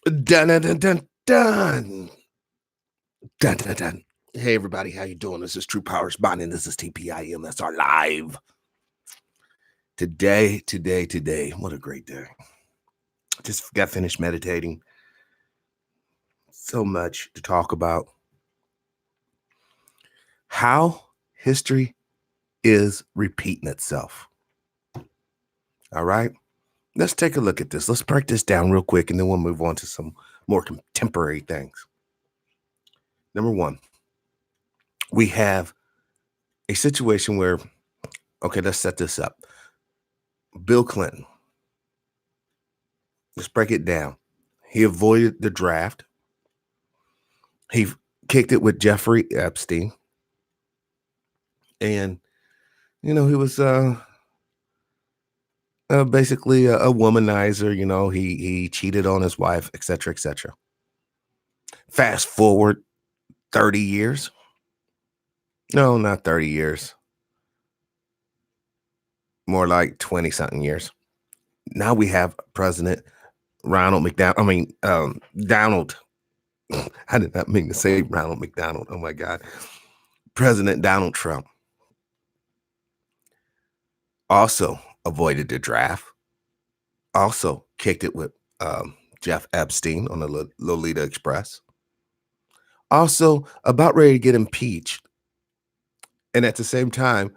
Dun, dun, dun, dun, dun. Dun, dun, dun. Hey everybody, how you doing? This is True Powers Bonding. This is TPIM SR live. Today. What a great day. Just got finished meditating. So much to talk about. How history is repeating itself. All right. Let's take a look at this. Let's break this down real quick and then we'll move on to some more contemporary things. Number one, we have a situation where, okay, let's set this up. Bill Clinton. Let's break it down. He avoided the draft. He kicked it with Jeffrey Epstein. And, he was basically a womanizer. He cheated on his wife, et cetera, et cetera. Fast forward 30 years. No, not 30 years. More like 20-something years. Now we have President Donald. I did not mean to say Ronald McDonald. Oh, my God. President Donald Trump also avoided the draft, also kicked it with Jeff Epstein on the Lolita Express, also about ready to get impeached, and at the same time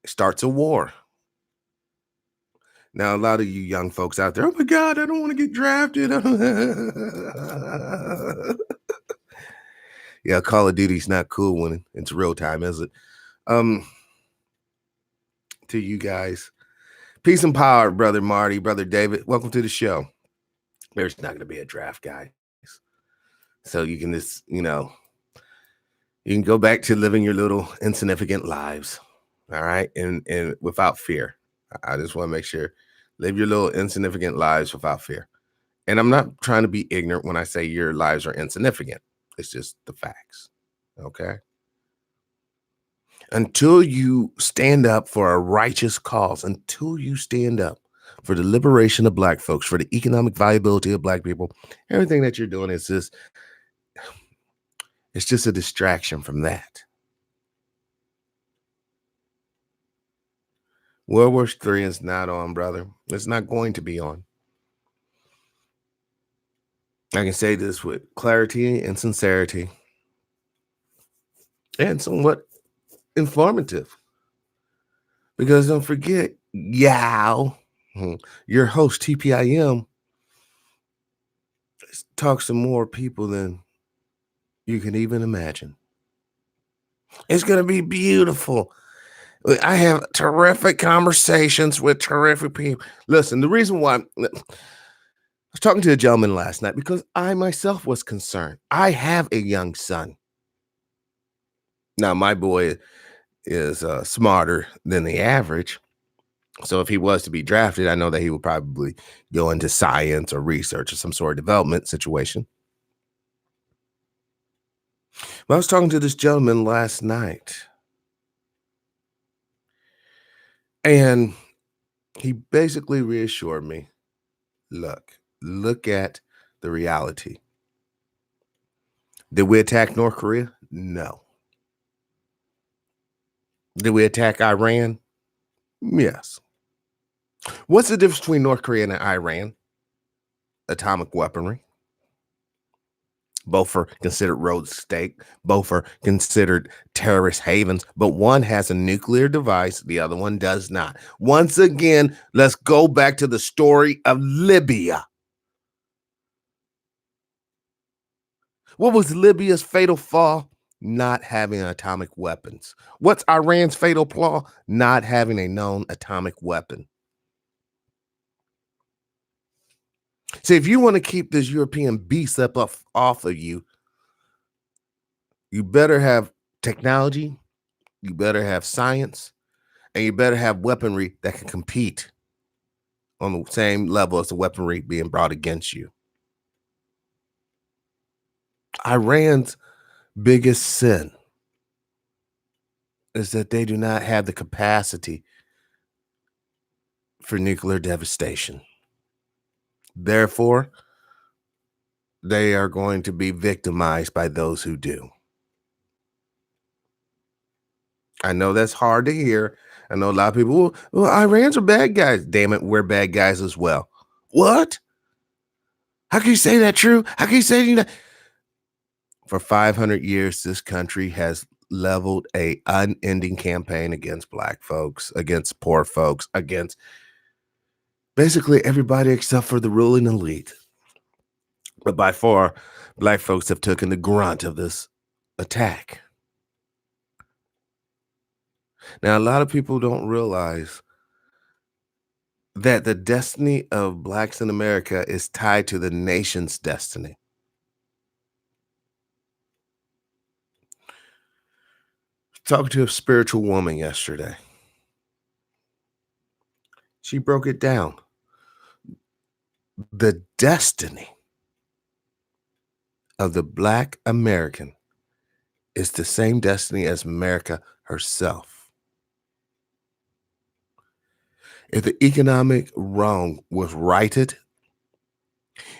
starts a war. Now, a lot of you young folks out there, oh, my God, I don't want to get drafted. Yeah, Call of Duty's not cool when it's real time, is it? To you guys, peace and power, Brother Marty, Brother David. Welcome to the show. There's not going to be a draft, guys. So you can just, you can go back to living your little insignificant lives. All right. And without fear. I just want to make sure, live your little insignificant lives without fear. And I'm not trying to be ignorant when I say your lives are insignificant. It's just the facts. Okay. Until you stand up for a righteous cause, until you stand up for the liberation of Black folks, for the economic viability of Black people, everything that you're doing is just, it's just a distraction from that. World War III is not on, brother. It's not going to be on. I can say this with clarity and sincerity and somewhat informative. Because don't forget, Yao, your host, TPIM, talks to more people than you can even imagine. It's going to be beautiful. I have terrific conversations with terrific people. Listen, the reason why I was talking to a gentleman last night because I myself was concerned. I have a young son. Now, my boy is smarter than the average. So if he was to be drafted, I know that he would probably go into science or research or some sort of development situation. But I was talking to this gentleman last night. And he basically reassured me, look at the reality. Did we attack North Korea? No. Did we attack Iran? Yes. What's the difference between North Korea and Iran? Atomic weaponry. Both are considered road stake. Both are considered terrorist havens, but one has a nuclear device. The other one does not. Once again, let's go back to the story of Libya. What was Libya's fatal flaw? Not having atomic weapons. What's Iran's fatal flaw? Not having a known atomic weapon. See, if you want to keep this European beast up off of you, you better have technology, you better have science, and you better have weaponry that can compete on the same level as the weaponry being brought against you. Iran's biggest sin is that they do not have the capacity for nuclear devastation. Therefore, they are going to be victimized by those who do. I know that's hard to hear. I know a lot of people, well, Iran's are bad guys. Damn it, we're bad guys as well. What? How can you say that true? How can you say that? For 500 years, this country has leveled a unending campaign against black folks, against poor folks, against basically everybody except for the ruling elite. But by far, black folks have taken the grunt of this attack. Now, a lot of people don't realize that the destiny of blacks in America is tied to the nation's destiny. Talking to a spiritual woman yesterday. She broke it down. The destiny of the black American is the same destiny as America herself. If the economic wrong was righted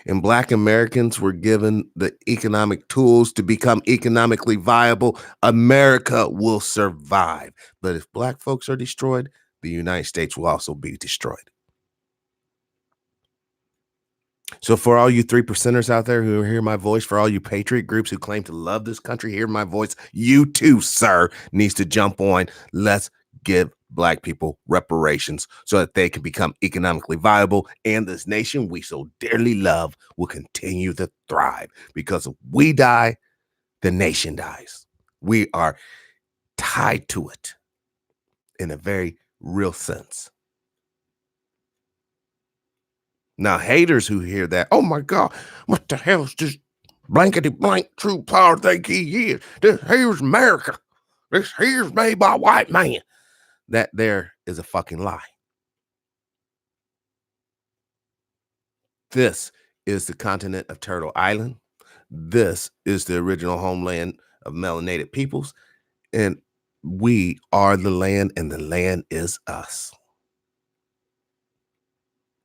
and black Americans were given the economic tools to become economically viable, America will survive. But if black folks are destroyed, the United States will also be destroyed. So for all you 3%ers out there who hear my voice, for all you patriot groups who claim to love this country, hear my voice, you too, sir, needs to jump on. Let's give black people reparations so that they can become economically viable, and this nation we so dearly love will continue to thrive. Because if we die, the nation dies. We are tied to it in a very real sense. Now, haters who hear that, oh my God, what the hell is this blankety blank true power think he is? This here's America. This here's made by a white man. That there is a fucking lie. This is the continent of Turtle Island. This is the original homeland of melanated peoples. And we are the land, and the land is us.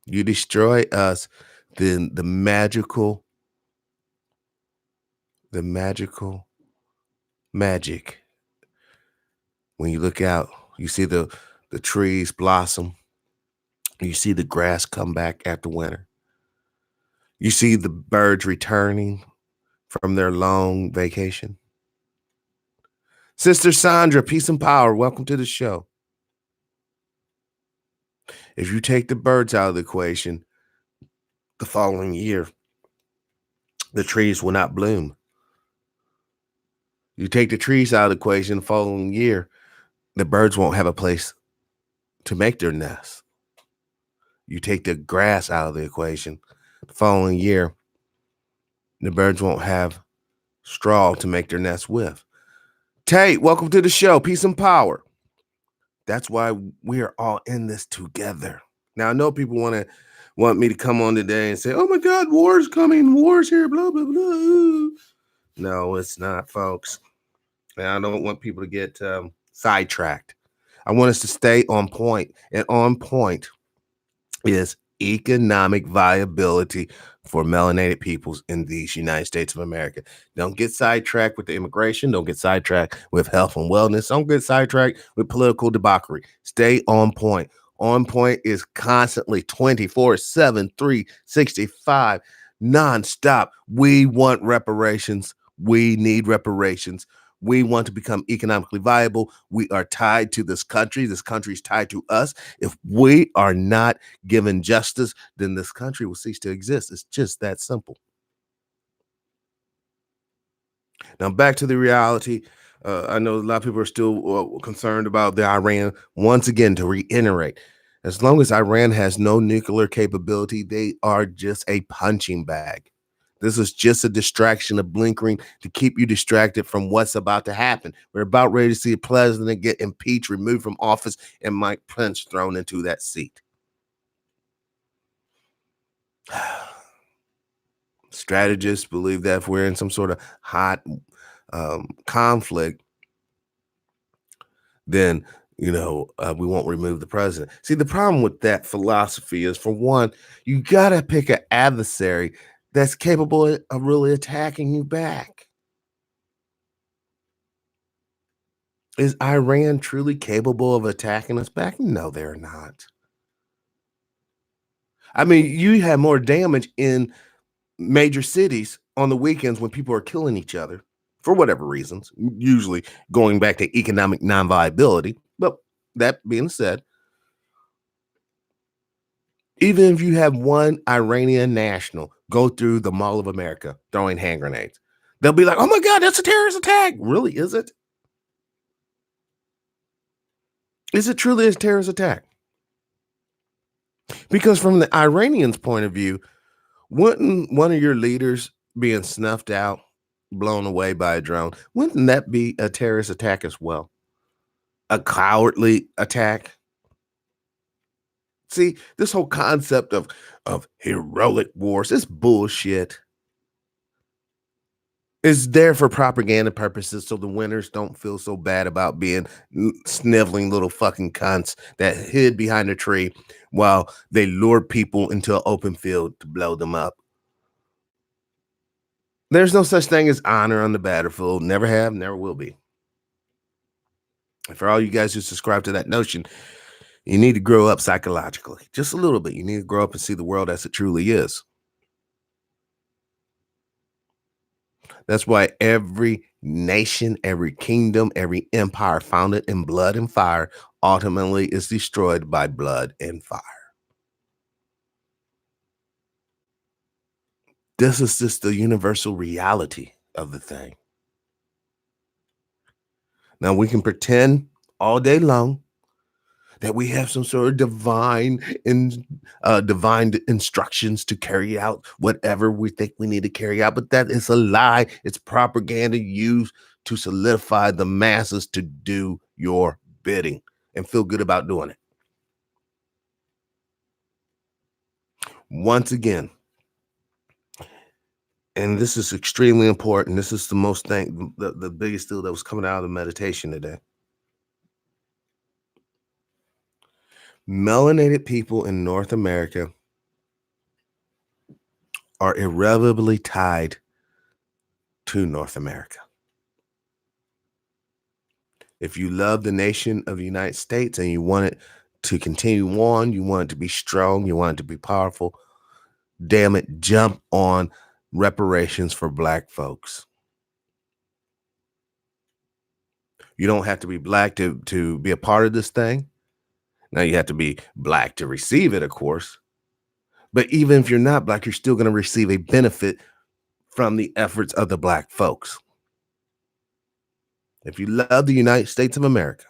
You destroy us, then the magic magic. When you look out, you see the trees blossom. You see the grass come back after winter. You see the birds returning from their long vacation. Sister Sandra, peace and power. Welcome to the show. If you take the birds out of the equation, the following year, the trees will not bloom. You take the trees out of the equation, the following year, the birds won't have a place to make their nests. You take the grass out of the equation, the following year, the birds won't have straw to make their nests with. Tate, welcome to the show. Peace and power. That's why we are all in this together. Now, I know people want me to come on today and say, oh my God, war's coming, war's here, blah, blah, blah. No, it's not, folks. And I don't want people to get sidetracked. I want us to stay on point. And on point is economic viability for melanated peoples in these United States of America. Don't get sidetracked with the immigration. Don't get sidetracked with health and wellness. Don't get sidetracked with political debauchery. Stay on point. On point is constantly 24/7, 365, nonstop. We want reparations. We need reparations. We want to become economically viable. We are tied to this country. This country is tied to us. If we are not given justice, then this country will cease to exist. It's just that simple. Now, back to the reality. I know a lot of people are still concerned about the Iran. Once again, to reiterate, as long as Iran has no nuclear capability, they are just a punching bag. This is just a distraction, a blinkering to keep you distracted from what's about to happen. We're about ready to see a president get impeached, removed from office, and Mike Pence thrown into that seat. Strategists believe that if we're in some sort of hot conflict, then we won't remove the president. See, the problem with that philosophy is, for one, you got to pick an adversary that's capable of really attacking you back. Is Iran truly capable of attacking us back? No, they're not. I mean, you have more damage in major cities on the weekends when people are killing each other for whatever reasons, usually going back to economic non-viability. But that being said, even if you have one Iranian national go through the Mall of America throwing hand grenades, they'll be like, oh my God, that's a terrorist attack. Really, is it? Is it truly a terrorist attack? Because from the Iranians' point of view, wouldn't one of your leaders being snuffed out, blown away by a drone, wouldn't that be a terrorist attack as well? A cowardly attack? See, this whole concept of heroic wars is bullshit. It's there for propaganda purposes so the winners don't feel so bad about being sniveling little fucking cunts that hid behind a tree while they lured people into an open field to blow them up. There's no such thing as honor on the battlefield. Never have, never will be. And for all you guys who subscribe to that notion, you need to grow up psychologically. Just a little bit. You need to grow up and see the world as it truly is. That's why every nation, every kingdom, every empire founded in blood and fire ultimately is destroyed by blood and fire. This is just the universal reality of the thing. Now, we can pretend all day long that we have some sort of divine instructions to carry out whatever we think we need to carry out, but that is a lie. It's propaganda used to solidify the masses to do your bidding and feel good about doing it. Once again, and this is extremely important. This is the most thing, the biggest deal that was coming out of the meditation today. Melanated people in North America are irrevocably tied to North America. If you love the nation of the United States and you want it to continue on, you want it to be strong, you want it to be powerful, damn it, jump on reparations for Black folks. You don't have to be Black to be a part of this thing. Now, you have to be Black to receive it, of course. But even if you're not Black, you're still going to receive a benefit from the efforts of the Black folks. If you love the United States of America,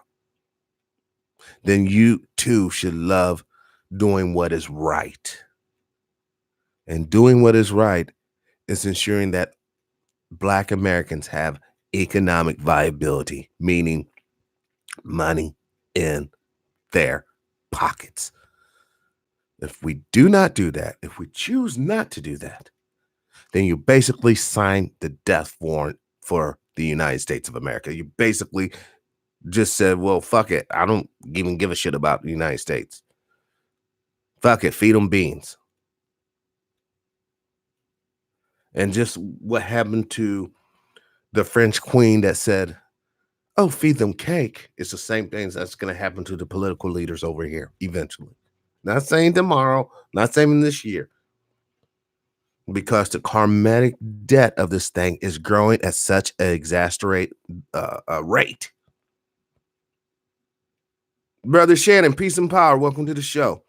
then you too should love doing what is right. And doing what is right is ensuring that Black Americans have economic viability, meaning money in their pockets. If we do not do that, if we choose not to do that, then you basically sign the death warrant for the United States of America. You basically just said, well, fuck it. I don't even give a shit about the United States. Fuck it. Feed them beans. And just what happened to the French queen that said, oh, feed them cake. It's the same thing that's going to happen to the political leaders over here eventually. Not saying tomorrow, not saying this year, because the karmatic debt of this thing is growing at such an exasperated rate. Brother Shannon, peace and power. Welcome to the show.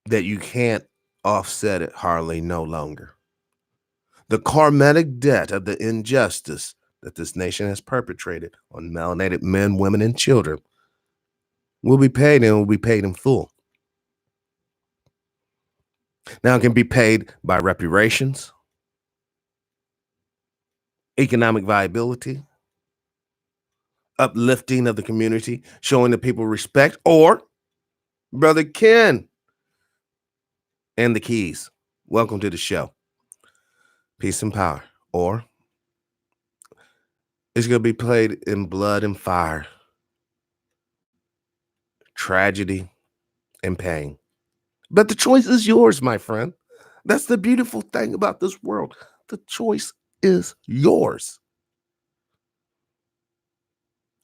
That you can't offset it hardly no longer. The karmatic debt of the injustice that this nation has perpetrated on melanated men, women, and children will be paid, and will be paid in full. Now, it can be paid by reparations, economic viability, uplifting of the community, showing the people respect, or Brother Ken and the keys. Welcome to the show. Peace and power. Or it's going to be played in blood and fire, tragedy and pain. But the choice is yours, my friend. That's the beautiful thing about this world. The choice is yours.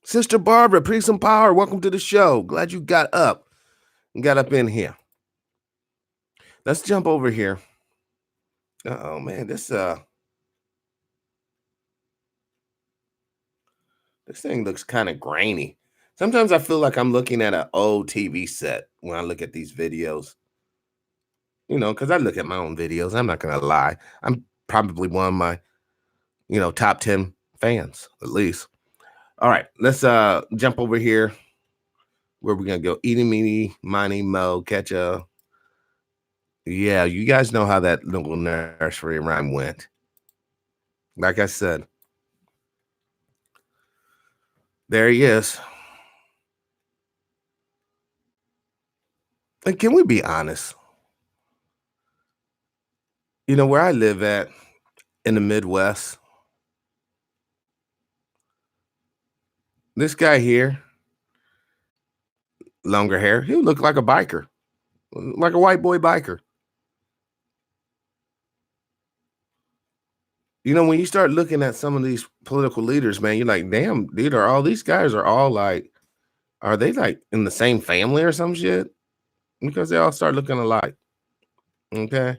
Sister Barbara, peace and power. Welcome to the show. Glad you got up and got up in here. Let's jump over here. Oh man, this thing looks kind of grainy. Sometimes I feel like I'm looking at an old TV set when I look at these videos. Because I look at my own videos. I'm not gonna lie. I'm probably one of my, top 10 fans, at least. All right, let's jump over here. Where we gonna go? Eating meeny, miny, mo, catch a. Yeah, you guys know how that little nursery rhyme went. Like I said, there he is. And can we be honest? Where I live at in the Midwest, this guy here, longer hair, he would look like a biker, like a white boy biker. When you start looking at some of these political leaders, man, you're like, damn, dude, are all these guys are all like, are they like in the same family or some shit? Because they all start looking alike. Okay.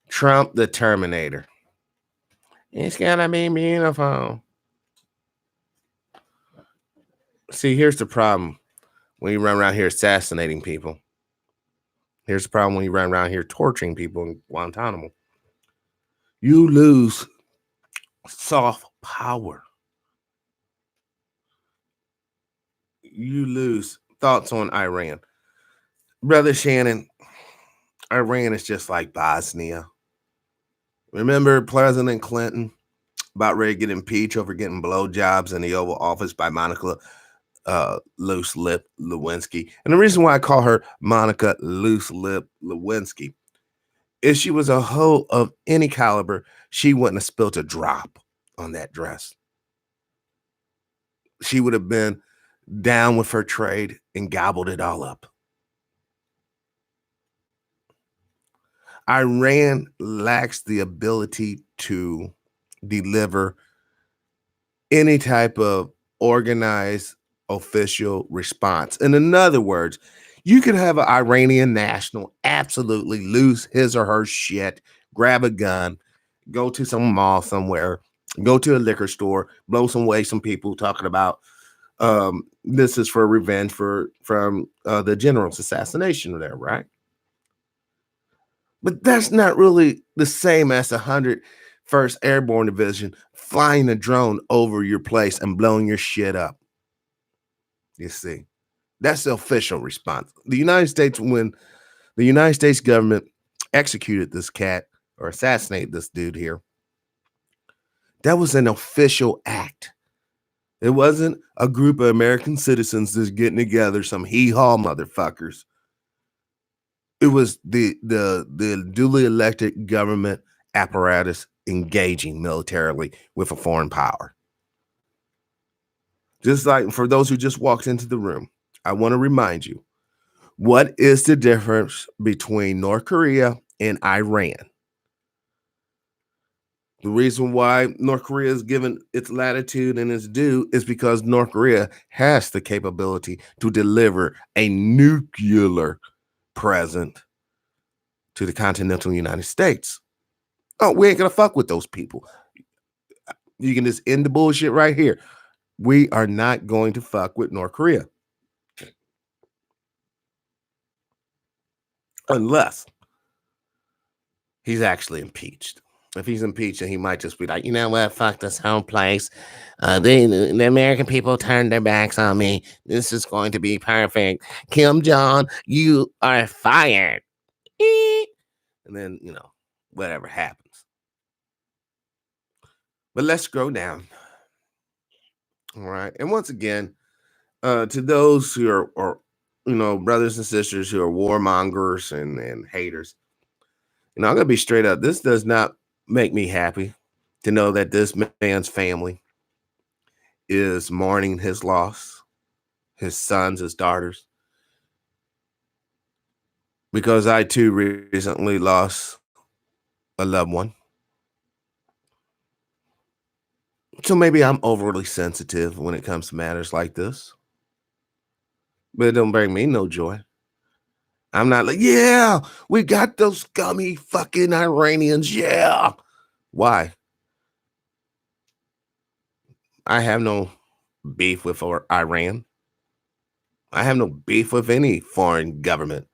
Trump the Terminator. It's gonna be beautiful. See, here's the problem when you run around here assassinating people. Here's the problem when you run around here torturing people in Guantanamo. You lose soft power. You lose thoughts on Iran. Brother Shannon, Iran is just like Bosnia. Remember President Clinton about ready to get impeached over getting blowjobs in the Oval Office by Monica Loose Lip Lewinsky. And the reason why I call her Monica Loose Lip Lewinsky is she was a hoe of any caliber. She wouldn't have spilt a drop on that dress. She would have been down with her trade and gobbled it all up. Iran lacks the ability to deliver any type of organized official response. In other words, you could have an Iranian national absolutely lose his or her shit, grab a gun, go to some mall somewhere, go to a liquor store, blow some people talking about this is for revenge from the general's assassination there, right? But that's not really the same as 101st Airborne Division flying a drone over your place and blowing your shit up. You see, that's the official response. When the United States government executed this cat or assassinated this dude here, that was an official act. It wasn't a group of American citizens just getting together, some hee-haw motherfuckers. It was the duly elected government apparatus engaging militarily with a foreign power. Just like for those who just walked into the room, I want to remind you, what is the difference between North Korea and Iran? The reason why North Korea is given its latitude and its due is because North Korea has the capability to deliver a nuclear present to the continental United States. Oh, we ain't gonna fuck with those people. You can just end the bullshit right here. We are not going to fuck with North Korea. Unless he's actually impeached. If he's impeached, then he might just be like, you know what, fuck this whole place. The American people turned their backs on me. This is going to be perfect. Kim Jong, you are fired. And then, whatever happens. But let's scroll down. All right. And once again, to those who are brothers and sisters who are warmongers and haters, I'm gonna be straight up. This does not make me happy to know that this man's family is mourning his loss, his sons, his daughters. because I too recently lost a loved one. So maybe I'm overly sensitive when it comes to matters like this, but it don't bring me no joy. I'm not like, yeah, we got those scummy fucking Iranians. Yeah. Why? I have no beef with Iran. I have no beef with any foreign government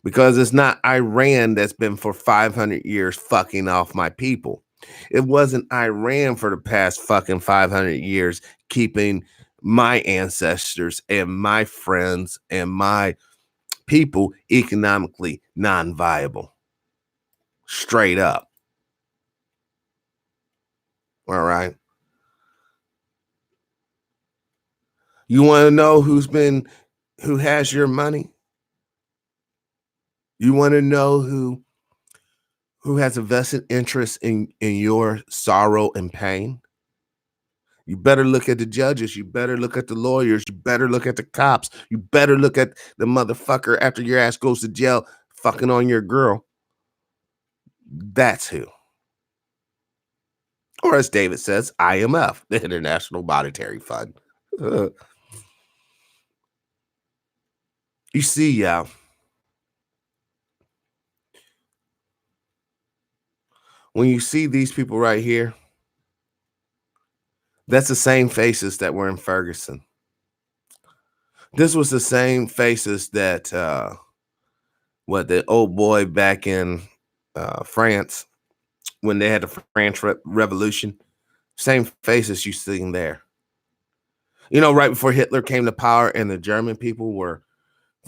because it's not Iran that's been for 500 years fucking off my people. It wasn't Iran for the past fucking 500 years keeping my ancestors and my friends and my people economically non-viable. Straight up. All right. You want to know who has your money? You want to know who has a vested interest in your sorrow and pain? You better look at the judges. You better look at the lawyers. You better look at the cops. You better look at the motherfucker after your ass goes to jail fucking on your girl. That's who. Or as David says, IMF, the International Monetary Fund. You see, when you see these people right here, that's the same faces that were in Ferguson. This was the same faces that what the old boy back in France when they had the French Revolution. Same faces you seen there. You know, right before Hitler came to power and the German people were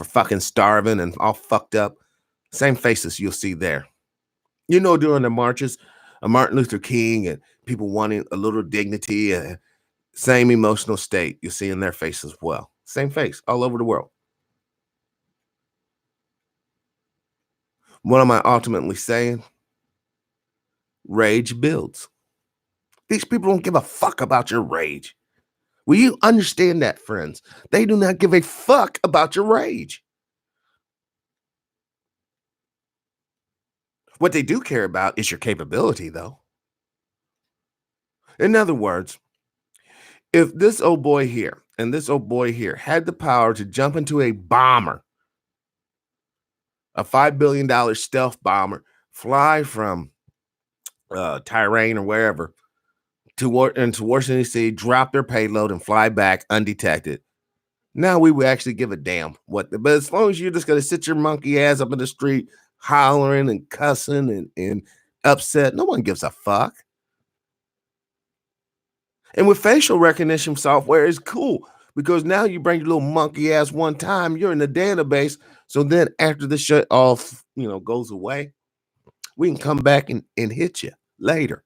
fucking starving and all fucked up. Same faces you'll see there. You know, during the marches of Martin Luther King and people wanting a little dignity, same emotional state you see in their face as well. Same face all over the world. What am I ultimately saying? Rage builds. These people don't give a fuck about your rage. Will you understand that, friends? They do not give a fuck about your rage. What they do care about is your capability, though. In other words, if this old boy here and this old boy here had the power to jump into a bomber, a $5 billion stealth bomber, fly from Tehran or wherever into Washington DC, drop their payload and fly back undetected. Now we would actually give a damn but as long as you're just gonna sit your monkey ass up in the street hollering and cussing and upset, no one gives a fuck. And with facial recognition software, it's cool because now you bring your little monkey ass one time, you're in the database. So then after the shut off, goes away, we can come back and hit you later.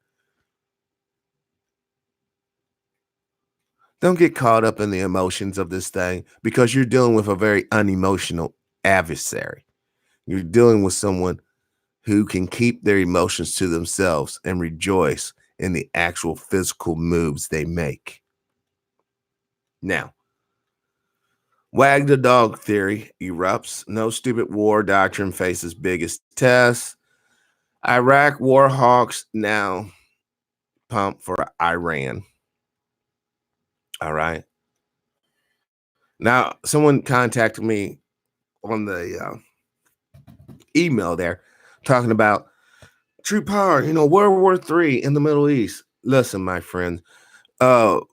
Don't get caught up in the emotions of this thing because you're dealing with a very unemotional adversary. You're dealing with someone who can keep their emotions to themselves and rejoice in the actual physical moves they make. Now, wag the dog theory erupts. No stupid war doctrine faces biggest test. Iraq war hawks now pump for Iran. All right. Now, someone contacted me on the email there talking about true power, World War III in the Middle East. Listen, my friend, the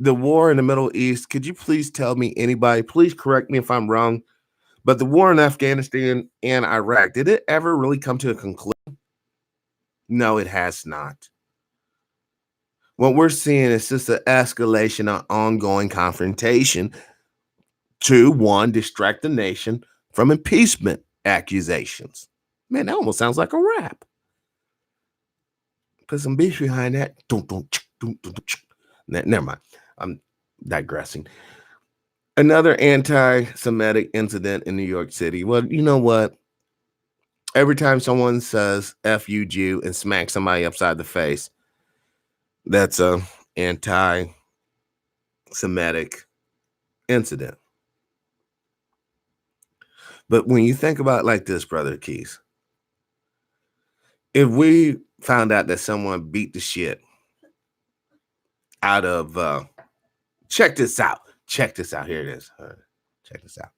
war in the Middle East, could you please tell me anybody, please correct me if I'm wrong, but the war in Afghanistan and Iraq, did it ever really come to a conclusion? No, it has not. What we're seeing is just an escalation of ongoing confrontation to, one, distract the nation from impeachment accusations. Man, that almost sounds like a rap. Put some beats behind that. Never mind. I'm digressing. Another anti-Semitic incident in New York City. Well, you know what? Every time someone says F you Jew and smacks somebody upside the face, that's a anti-Semitic incident. But when you think about it like this, Brother Keys, if we found out that someone beat the shit out of, check this out. Check this out. Here it is. Check this out.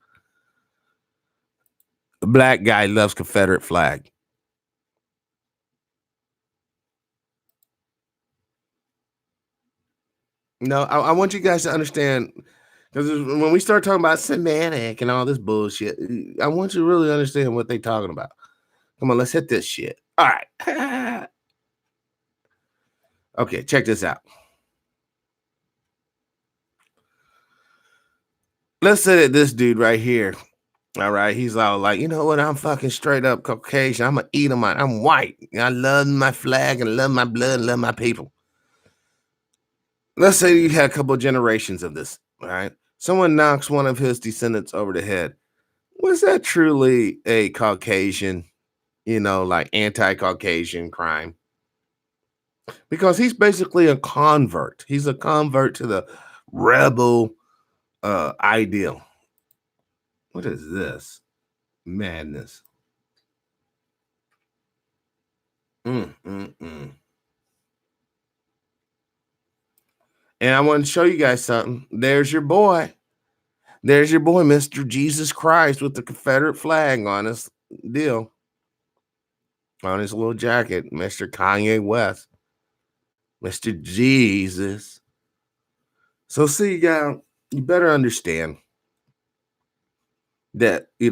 A black guy loves Confederate flag. No, I want you guys to understand, because when we start talking about semantic and all this bullshit, I want you to really understand what they're talking about. Come on, let's hit this shit. All right. Okay, check this out. Let's say that this dude right here, all right, he's all like, you know what? I'm fucking straight up Caucasian. I'm gonna eat him. I'm white. I love my flag and love my blood and love my people. Let's say you had a couple of generations of this, all right? Someone knocks one of his descendants over the head. Was that truly a Caucasian, like anti-Caucasian crime? Because he's basically a convert. He's a convert to the rebel ideal. What is this? Madness. Mm. And I want to show you guys something. There's your boy. There's your boy, Mr. Jesus Christ, with the Confederate flag on his deal. On his little jacket, Mr. Kanye West. Mr. Jesus. So see, you better understand that, you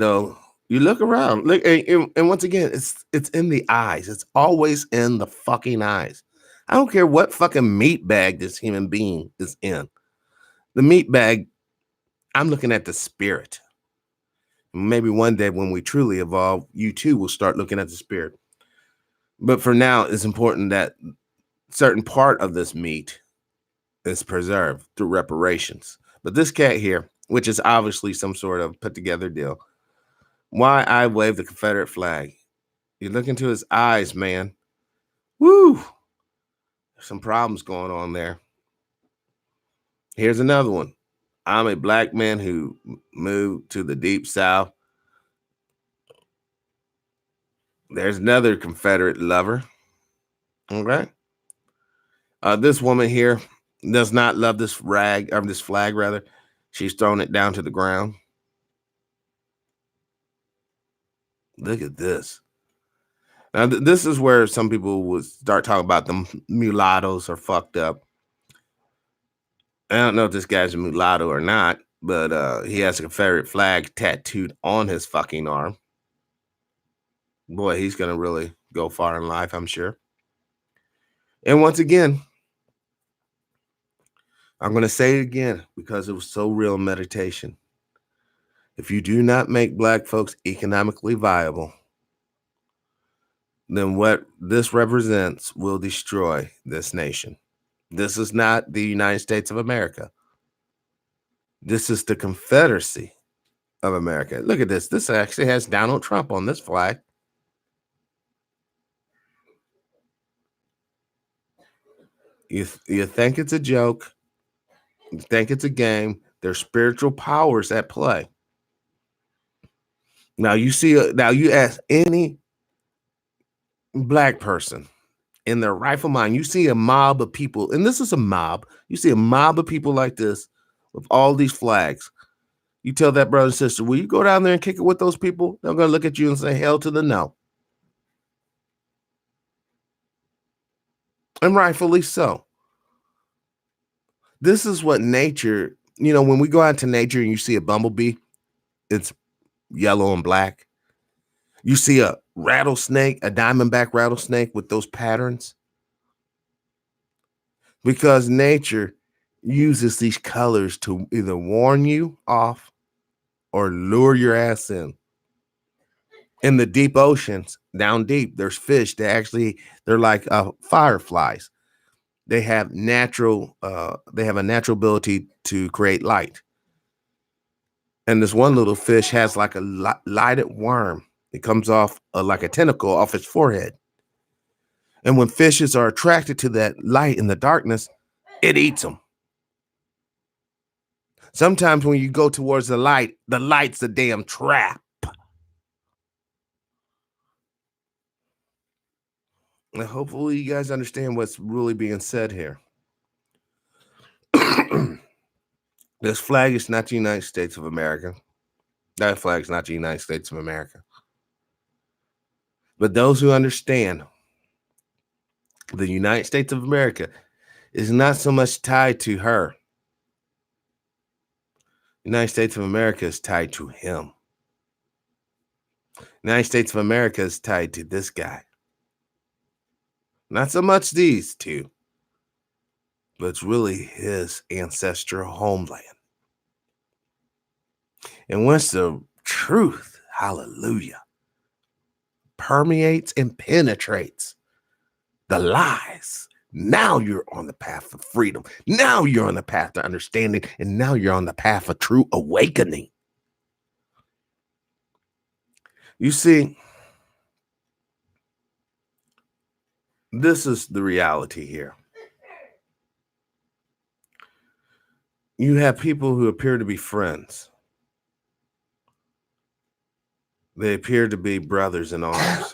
look around, look, and once again, it's in the eyes. It's always in the fucking eyes. I don't care what fucking meat bag this human being is in. The meat bag, I'm looking at the spirit. Maybe one day when we truly evolve, you too will start looking at the spirit. But for now, it's important that certain part of this meat is preserved through reparations. But this cat here, which is obviously some sort of put together deal, why I wave the Confederate flag. You look into his eyes, man. Woo! There's some problems going on there. Here's another one. I'm a black man who moved to the deep South. There's another Confederate lover. Okay. This woman here does not love this this flag rather. She's thrown it down to the ground. Look at this. Now, this is where some people would start talking about the mulattoes are fucked up. I don't know if this guy's a mulatto or not, but he has a Confederate flag tattooed on his fucking arm. Boy, he's going to really go far in life, I'm sure. And once again, I'm going to say it again because it was so real in meditation. If you do not make black folks economically viable, then what this represents will destroy this nation. This is not the United States of America. This is the Confederacy of America. Look at this. This actually has Donald Trump on this flag. You think it's a joke. You think it's a game. There's spiritual powers at play. Now you ask any black person in their rightful mind, you see a mob of people, and this is a mob. You see a mob of people like this with all these flags. You tell that brother and sister, will you go down there and kick it with those people? They're going to look at you and say, hell to the no. And rightfully so. This is what nature, when we go out to nature and you see a bumblebee, it's yellow and black. You see a rattlesnake, a diamondback rattlesnake with those patterns. Because nature uses these colors to either warn you off or lure your ass in. In the deep oceans, down deep, there's fish that they're like fireflies. They have a natural ability to create light. And this one little fish has like a lighted worm. It comes off like a tentacle off its forehead. And when fishes are attracted to that light in the darkness, it eats them. Sometimes when you go towards the light's a damn trap. And hopefully you guys understand what's really being said here. This flag is not the United States of America. That flag is not the United States of America. But those who understand the United States of America is not so much tied to her. The United States of America is tied to him. The United States of America is tied to this guy. Not so much these two, but it's really his ancestral homeland. And once the truth, hallelujah, permeates and penetrates the lies, now you're on the path of freedom. Now you're on the path to understanding, and now you're on the path of true awakening. You see, this is the reality here. You have people who appear to be friends. They appear to be brothers in arms.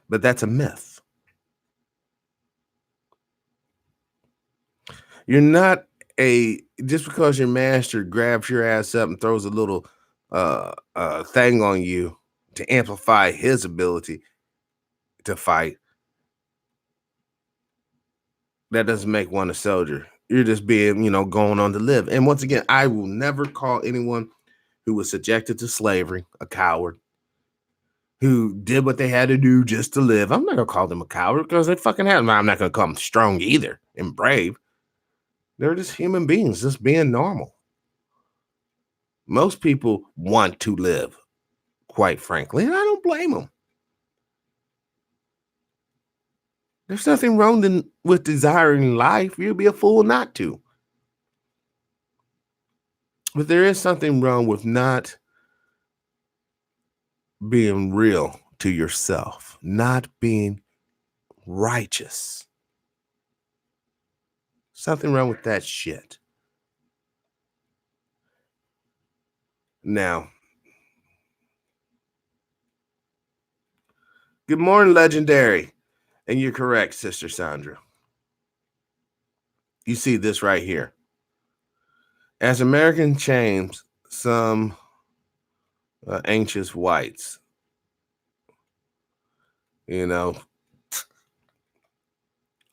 But that's a myth. You're not just because your master grabs your ass up and throws a little thing on you to amplify his ability to fight, that doesn't make one a soldier. You're just being, going on to live. And once again, I will never call anyone who was subjected to slavery a coward, who did what they had to do just to live. I'm not going to call them a coward because they fucking have. I'm not going to call them strong either and brave. They're just human beings, just being normal. Most people want to live, quite frankly, and I don't blame them. There's nothing wrong with desiring life. You'd be a fool not to. But there is something wrong with not being real to yourself, not being righteous. Something wrong with that shit. Now, good morning, Legendary. And you're correct, Sister Sandra. You see this right here. As American chains, some anxious whites, we're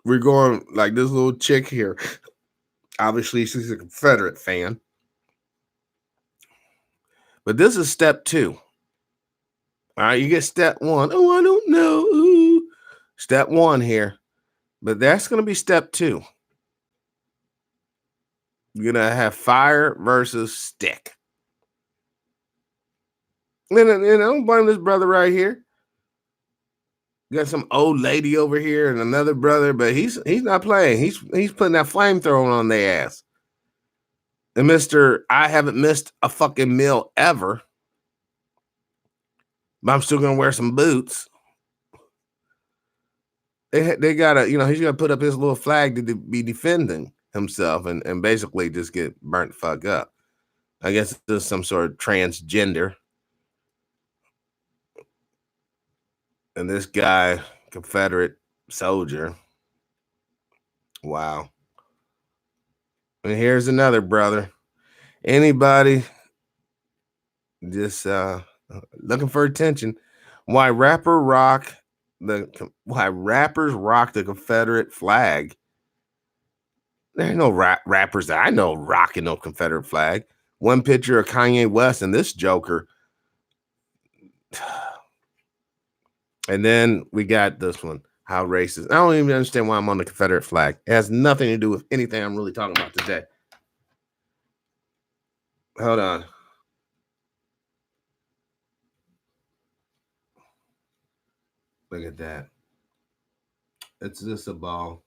going like this little chick here. Obviously, she's a Confederate fan. But this is step 2. All right, you get step 1. Oh, I don't know. Ooh. Step 1 here. But that's going to be step 2. You're going to have fire versus stick. And I don't blame this brother right here. You got some old lady over here and another brother, but he's not playing. He's putting that flamethrower on their ass. And Mr. I haven't missed a fucking meal ever, but I'm still gonna wear some boots. They gotta, he's gonna put up his little flag to be defending himself and basically just get burnt the fuck up. I guess there's some sort of transgender. And this guy, Confederate soldier. Wow. And here's another brother. Anybody just looking for attention? Why rappers rock the Confederate flag? There ain't no rappers that I know rocking no Confederate flag. One picture of Kanye West and this joker. And then we got this one. How racist. I don't even understand why I'm on the Confederate flag. It has nothing to do with anything I'm really talking about today. Hold on. Look at that. It's just a ball.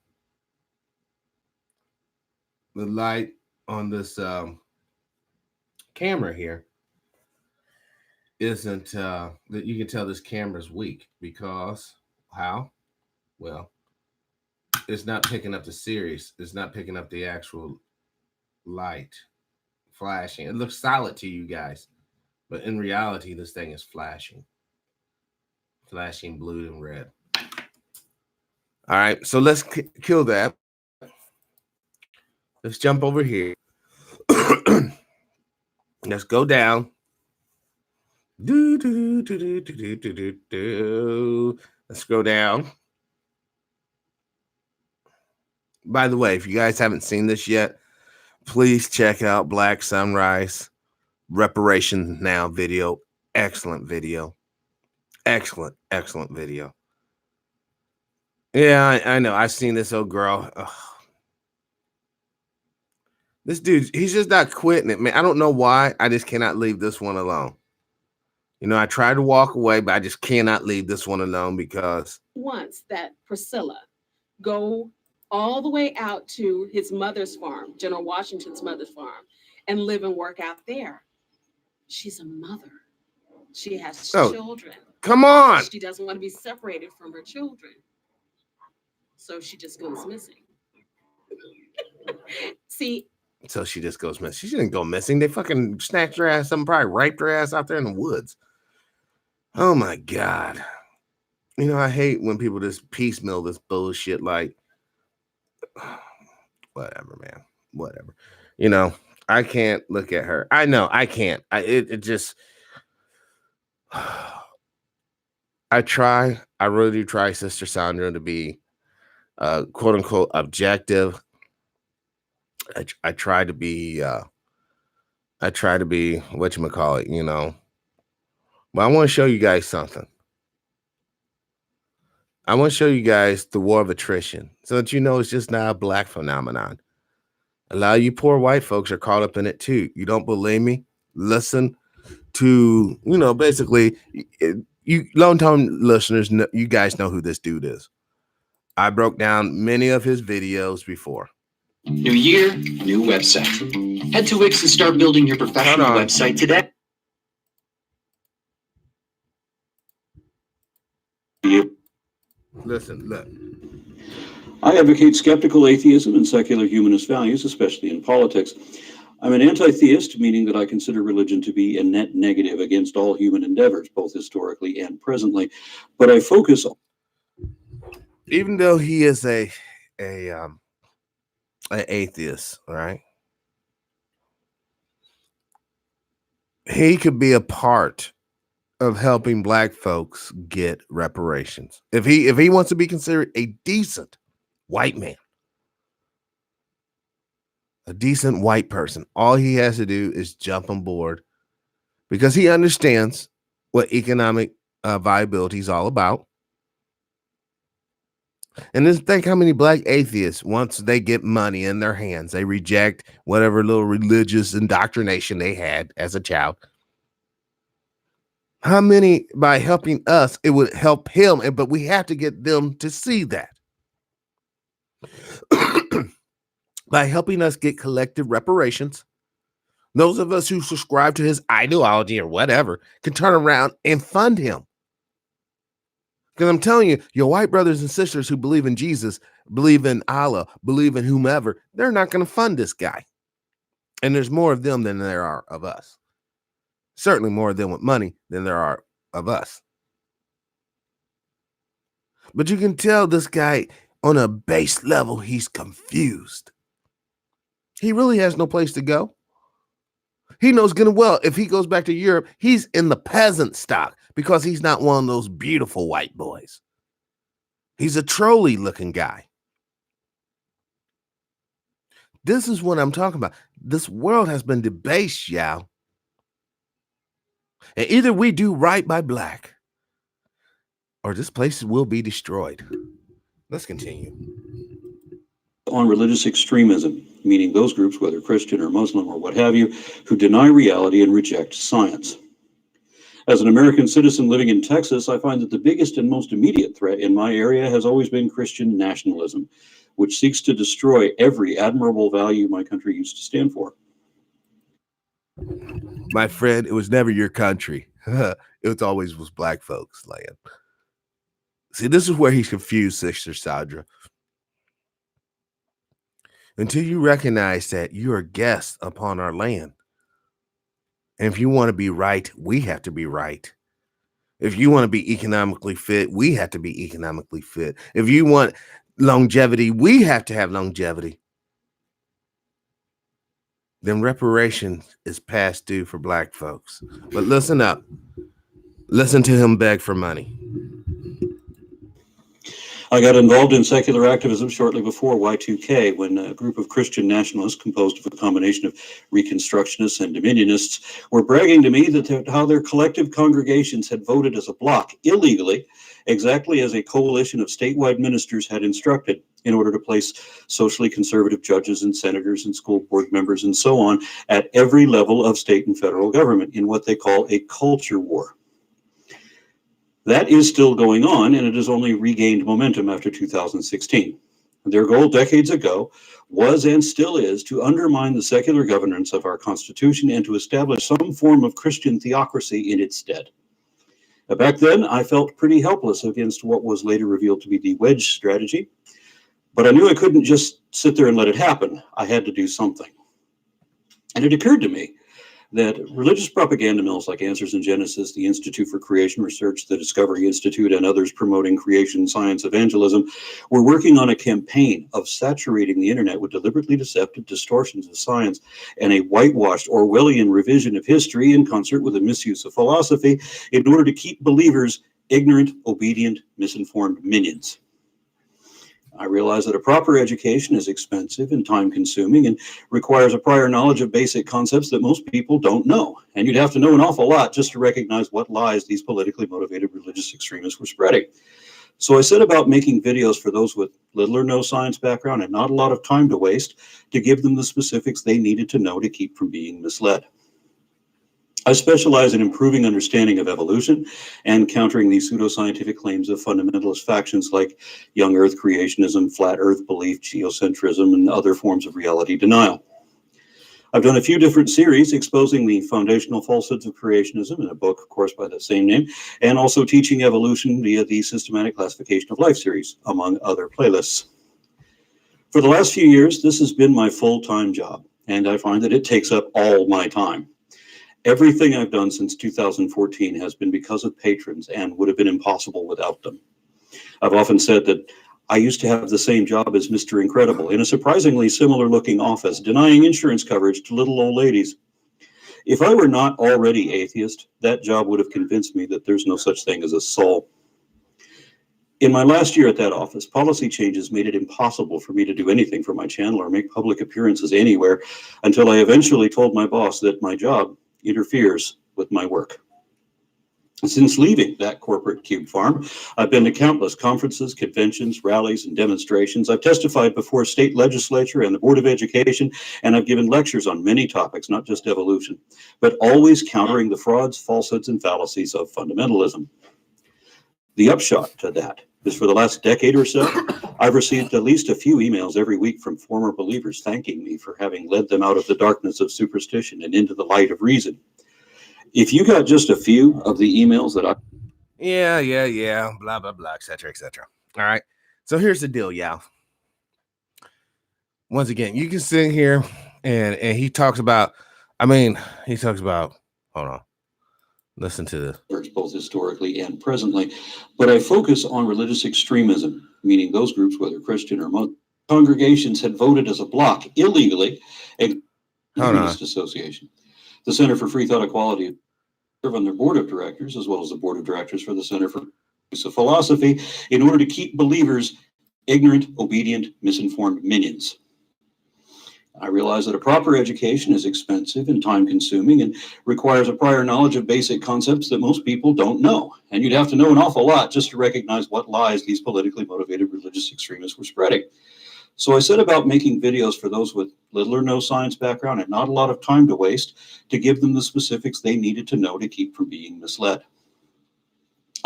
The light on this camera here isn't that you can tell this camera's weak because how? Well, it's not picking up the series. It's not picking up the actual light flashing. It looks solid to you guys, but in reality, this thing is flashing. Flashing blue and red. All right, so let's kill that. Let's jump over here. Let's go down. Let's go down. By the way, if you guys haven't seen this yet, please check out Black Sunrise Reparations Now video. Excellent video. Excellent video. Yeah, I know. I've seen this old girl. Ugh. This dude, he's just not quitting it, man. I don't know why. I just cannot leave this one alone. You know, I tried to walk away, but I just cannot leave this one alone because once that Priscilla go all the way out to his mother's farm, General Washington's mother's farm, and live and work out there. She's a mother. She has children. Come on. She doesn't want to be separated from her children. So she just goes missing. See. So she just goes missing. She didn't go missing. They fucking snatched her ass. Something probably raped her ass out there in the woods. Oh my God. You know, I hate when people just piecemeal this bullshit. Like, whatever, man. Whatever. You know, I can't look at her. I know I can't. It just. I try. I really do try, Sister Sandra, to be quote unquote objective. I try to be whatchamacallit, you know. But I want to show you guys something. I want to show you guys the war of attrition so that you know it's just not a black phenomenon. A lot of you poor white folks are caught up in it too. You don't believe me? Listen to, you know, basically, you long-term listeners, you guys know who this dude is. I broke down many of his videos before. New year, new website. Head to Wix and start building your professional website today. Listen, look. I advocate skeptical atheism and secular humanist values, especially in politics. I'm an anti-theist, meaning that I consider religion to be a net negative against all human endeavors, both historically and presently. But I focus on... Even though he is an atheist, right? He could be a part of helping black folks get reparations. If he wants to be considered a decent white man, a decent white person, all he has to do is jump on board because he understands what economic viability is all about. And just think how many black atheists, once they get money in their hands, they reject whatever little religious indoctrination they had as a child. How many, by helping us, it would help him, but we have to get them to see that. By helping us get collective reparations, those of us who subscribe to his ideology or whatever can turn around and fund him. Because I'm telling you, your white brothers and sisters who believe in Jesus, believe in Allah, believe in whomever, they're not going to fund this guy. And there's more of them than there are of us. Certainly more of them with money than there are of us. But you can tell this guy on a base level, he's confused. He really has no place to go. He knows good and well if he goes back to Europe, he's in the peasant stock because he's not one of those beautiful white boys. He's a trolley looking guy. This is what I'm talking about. This world has been debased, y'all. And either we do right by black or this place will be destroyed. Let's continue. On religious extremism, meaning those groups, whether Christian or Muslim or what have you, who deny reality and reject science. As an American citizen living in Texas, I find that the biggest and most immediate threat in my area has always been Christian nationalism, which seeks to destroy every admirable value my country used to stand for. My friend, it was never your country. It always was black folks' land. See, this is where he's confused, Sister Sandra. Until you recognize that you're a guest upon our land. And if you want to be right, we have to be right. If you want to be economically fit, we have to be economically fit. If you want longevity, we have to have longevity. Then reparations is past due for black folks. But listen up. Listen to him beg for money. I got involved in secular activism shortly before Y2K when a group of Christian nationalists composed of a combination of Reconstructionists and Dominionists were bragging to me that how their collective congregations had voted as a bloc illegally, exactly as a coalition of statewide ministers had instructed, in order to place socially conservative judges and senators and school board members and so on at every level of state and federal government in what they call a culture war. That is still going on, and it has only regained momentum after 2016. Their goal decades ago was and still is to undermine the secular governance of our Constitution and to establish some form of Christian theocracy in its stead. Back then, I felt pretty helpless against what was later revealed to be the wedge strategy, but I knew I couldn't just sit there and let it happen. I had to do something. And it occurred to me that religious propaganda mills like Answers in Genesis, the Institute for Creation Research, the Discovery Institute, and others promoting creation science evangelism were working on a campaign of saturating the internet with deliberately deceptive distortions of science and a whitewashed Orwellian revision of history in concert with a misuse of philosophy in order to keep believers ignorant, obedient, misinformed minions. I realize that a proper education is expensive and time-consuming and requires a prior knowledge of basic concepts that most people don't know. And you'd have to know an awful lot just to recognize what lies these politically motivated religious extremists were spreading. So I set about making videos for those with little or no science background and not a lot of time to waste to give them the specifics they needed to know to keep from being misled. I specialize in improving understanding of evolution and countering the pseudoscientific claims of fundamentalist factions like young Earth creationism, flat Earth belief, geocentrism, and other forms of reality denial. I've done a few different series exposing the foundational falsehoods of creationism in a book, of course, by the same name, and also teaching evolution via the Systematic Classification of Life series, among other playlists. For the last few years, this has been my full-time job, and I find that it takes up all my time. Everything I've done since 2014 has been because of patrons and would have been impossible without them. I've often said that I used to have the same job as Mr. Incredible in a surprisingly similar looking office, denying insurance coverage to little old ladies. If I were not already atheist, that job would have convinced me that there's no such thing as a soul. In my last year at that office, policy changes made it impossible for me to do anything for my channel or make public appearances anywhere until I eventually told my boss that my job interferes with my work. Since leaving that corporate cube farm, I've been to countless conferences, conventions, rallies, and demonstrations. I've testified before state legislature and the Board of Education, and I've given lectures on many topics, not just evolution, but always countering the frauds, falsehoods, and fallacies of fundamentalism. The upshot to that is for the last decade or so, I've received at least a few emails every week from former believers thanking me for having led them out of the darkness of superstition and into the light of reason. If you got just a few of the emails that I... Yeah, blah, blah, blah, etc., etc. All right. So here's the deal, y'all. Once again, you can sit here and he talks about, hold on. Listen to this. Both historically and presently, but I focus on religious extremism, meaning those groups, whether Christian or Muslim, congregations had voted as a bloc illegally a communist association. The Center for Free Thought Equality serve on their board of directors, as well as the board of directors for the Center for Use of Philosophy, in order to keep believers ignorant, obedient, misinformed minions. I realize that a proper education is expensive and time-consuming and requires a prior knowledge of basic concepts that most people don't know. And you'd have to know an awful lot just to recognize what lies these politically motivated religious extremists were spreading. So I set about making videos for those with little or no science background and not a lot of time to waste to give them the specifics they needed to know to keep from being misled.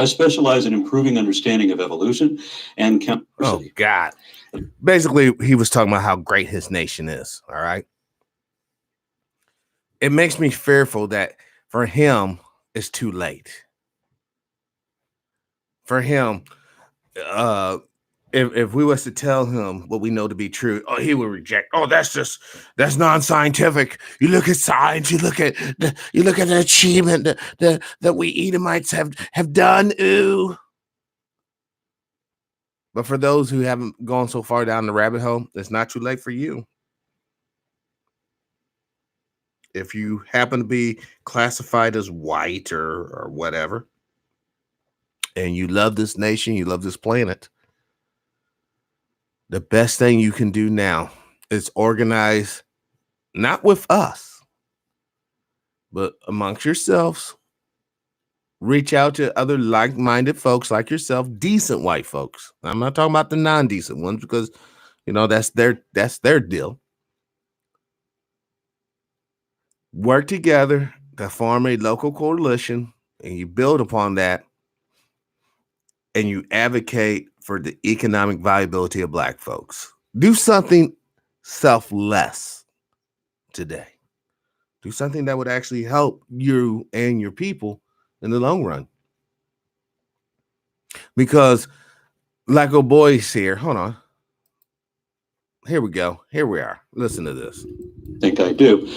I specialize in improving understanding of evolution and Oh, God. Basically, he was talking about how great his nation is, all right? It makes me fearful that for him, it's too late. For him, if we was to tell him what we know to be true, oh, he would reject. Oh, that's non-scientific. You look at science, you look at the achievement that we Edomites have done. Ooh. But for those who haven't gone so far down the rabbit hole, it's not too late for you. If you happen to be classified as white or whatever, and you love this nation, you love this planet, the best thing you can do now is organize, not with us, but amongst yourselves. Reach out to other like-minded folks like yourself, decent white folks. I'm not talking about the non-decent ones because, that's their deal. Work together to form a local coalition, and you build upon that, and you advocate for the economic viability of Black folks. Do something selfless today. Do something that would actually help you and your people in the long run. Because, like old boys here, hold on. Here we go. Here we are. Listen to this. I think I do.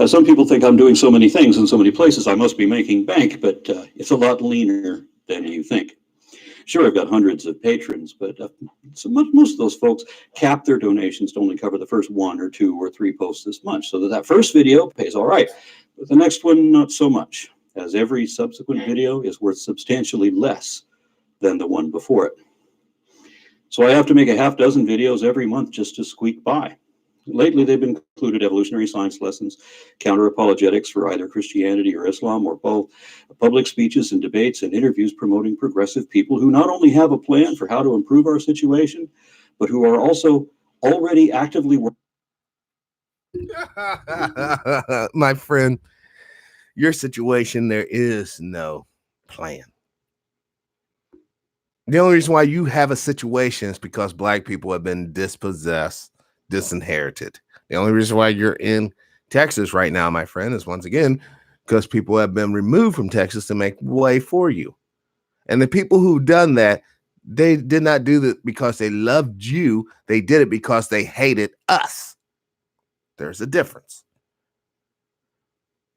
Some people think I'm doing so many things in so many places, I must be making bank, but it's a lot leaner than you think. Sure, I've got hundreds of patrons, but most of those folks cap their donations to only cover the first 1 or 2 or 3 posts this month, so that first video pays all right, but the next one, not so much, as every subsequent video is worth substantially less than the one before it. So I have to make a half dozen videos every month just to squeak by. Lately, they've included evolutionary science lessons, counter-apologetics for either Christianity or Islam or both, public speeches and debates and interviews promoting progressive people who not only have a plan for how to improve our situation, but who are also already actively working. My friend, your situation, there is no plan. The only reason why you have a situation is because Black people have been dispossessed, disinherited. The only reason why you're in Texas right now, my friend, is once again because people have been removed from Texas to make way for you. And the people who done that, they did not do that because they loved you. They did it because they hated us. There's a difference.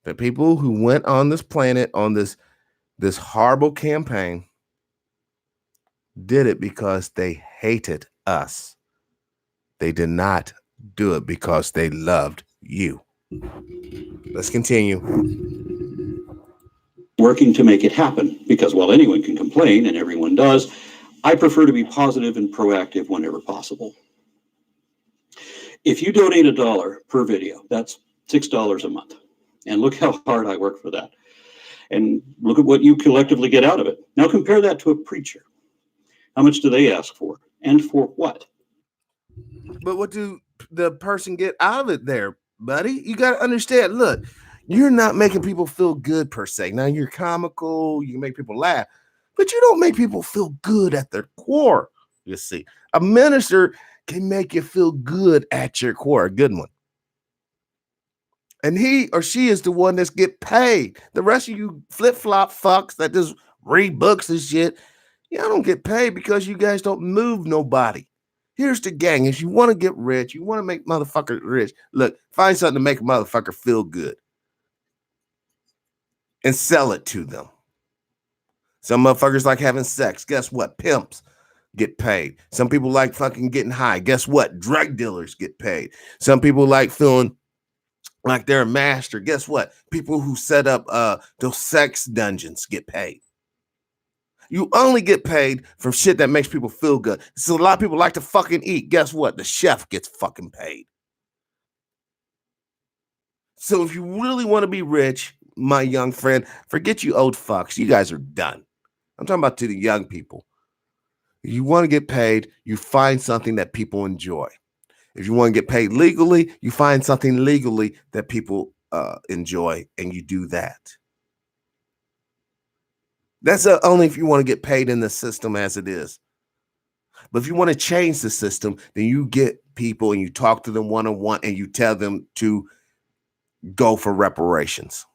The people who went on this planet on this horrible campaign did it because they hated us. They did not do it because they loved you. Let's continue. Working to make it happen, because while anyone can complain, and everyone does, I prefer to be positive and proactive whenever possible. If you donate $1 per video, that's $6 a month. And look how hard I work for that. And look at what you collectively get out of it. Now compare that to a preacher. How much do they ask for? And for what? But what do the person get out of it there, buddy? You got to understand, look, you're not making people feel good per se. Now you're comical, you can make people laugh, but you don't make people feel good at their core. You see, a minister can make you feel good at your core, a good one. And he or she is the one that's get paid. The rest of you flip-flop fucks that just read books and shit, y'all don't get paid because you guys don't move nobody. Here's the gang. If you want to get rich, you want to make motherfuckers rich, look, find something to make a motherfucker feel good and sell it to them. Some motherfuckers like having sex. Guess what? Pimps get paid. Some people like fucking getting high. Guess what? Drug dealers get paid. Some people like feeling like they're a master. Guess what? People who set up those sex dungeons get paid. You only get paid from shit that makes people feel good. So a lot of people like to fucking eat. Guess what? The chef gets fucking paid. So if you really want to be rich, my young friend, forget you old fucks. You guys are done. I'm talking about to the young people. If you want to get paid, you find something that people enjoy. If you want to get paid legally, you find something legally that people enjoy, and you do that. That's only if you want to get paid in the system as it is. But if you want to change the system, then you get people and you talk to them one-on-one and you tell them to go for reparations.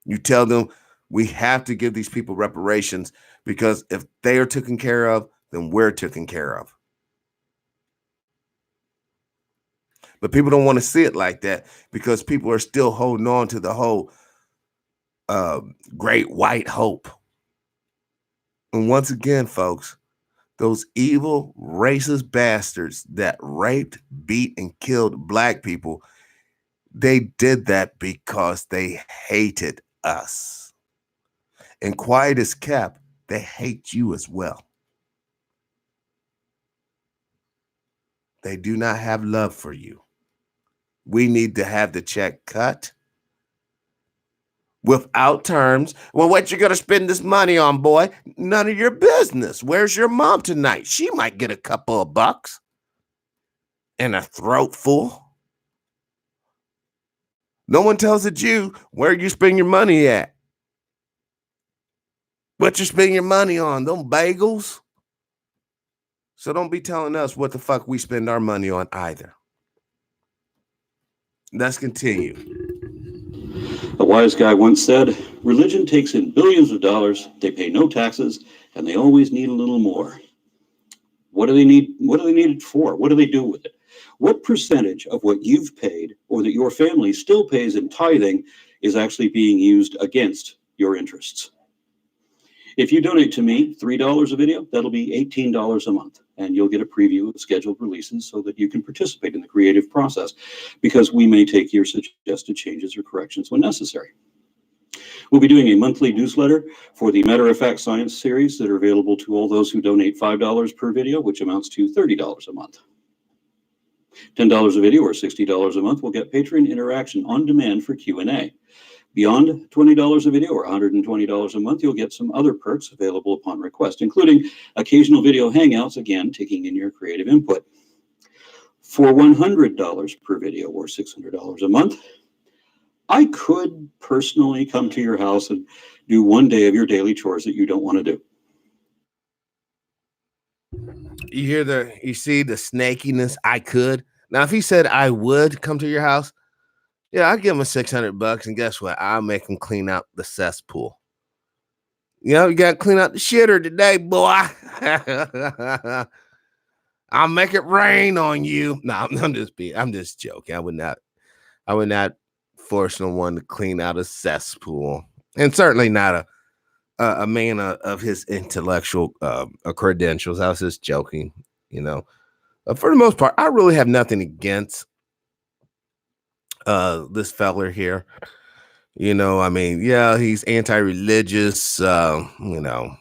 You tell them we have to give these people reparations because if they are taken care of, then we're taken care of. But people don't want to see it like that because people are still holding on to the whole great white hope. And once again, folks, those evil racist bastards that raped, beat, and killed black people, they did that because they hated us. And quiet as kept, they hate you as well. They do not have love for you. We need to have the check cut without terms. Well, what you gonna spend this money on, boy? None of your business. Where's your mom tonight? She might get a couple of bucks and a throat full. No one tells a Jew where you spend your money at. What you spend your money on? Them bagels? So don't be telling us what the fuck we spend our money on either. Let's continue. A wise guy once said, religion takes in billions of dollars, they pay no taxes, and they always need a little more. What do they need? What do they need it for? What do they do with it? What percentage of what you've paid or that your family still pays in tithing is actually being used against your interests? If you donate to me $3 a video, that'll be $18 a month, and you'll get a preview of scheduled releases so that you can participate in the creative process, because we may take your suggested changes or corrections when necessary. We'll be doing a monthly newsletter for the Matter of Fact Science series that are available to all those who donate $5 per video, which amounts to $30 a month. $10 a video or $60 a month will get Patreon interaction on demand for Q&A. Beyond $20 a video or $120 a month, you'll get some other perks available upon request, including occasional video hangouts, again, taking in your creative input. For $100 per video or $600 a month, I could personally come to your house and do one day of your daily chores that you don't want to do. You see the snakiness? I could. Now, if he said I would come to your house, yeah, I'll give him $600, and guess what? I'll make him clean out the cesspool. You know, you got to clean out the shitter today, boy. I'll make it rain on you. No, I'm just joking. I would not force no one to clean out a cesspool, and certainly not a man of his intellectual credentials. I was just joking, you know. For the most part, I really have nothing against this feller here. You know, I mean, yeah, he's anti-religious. You know,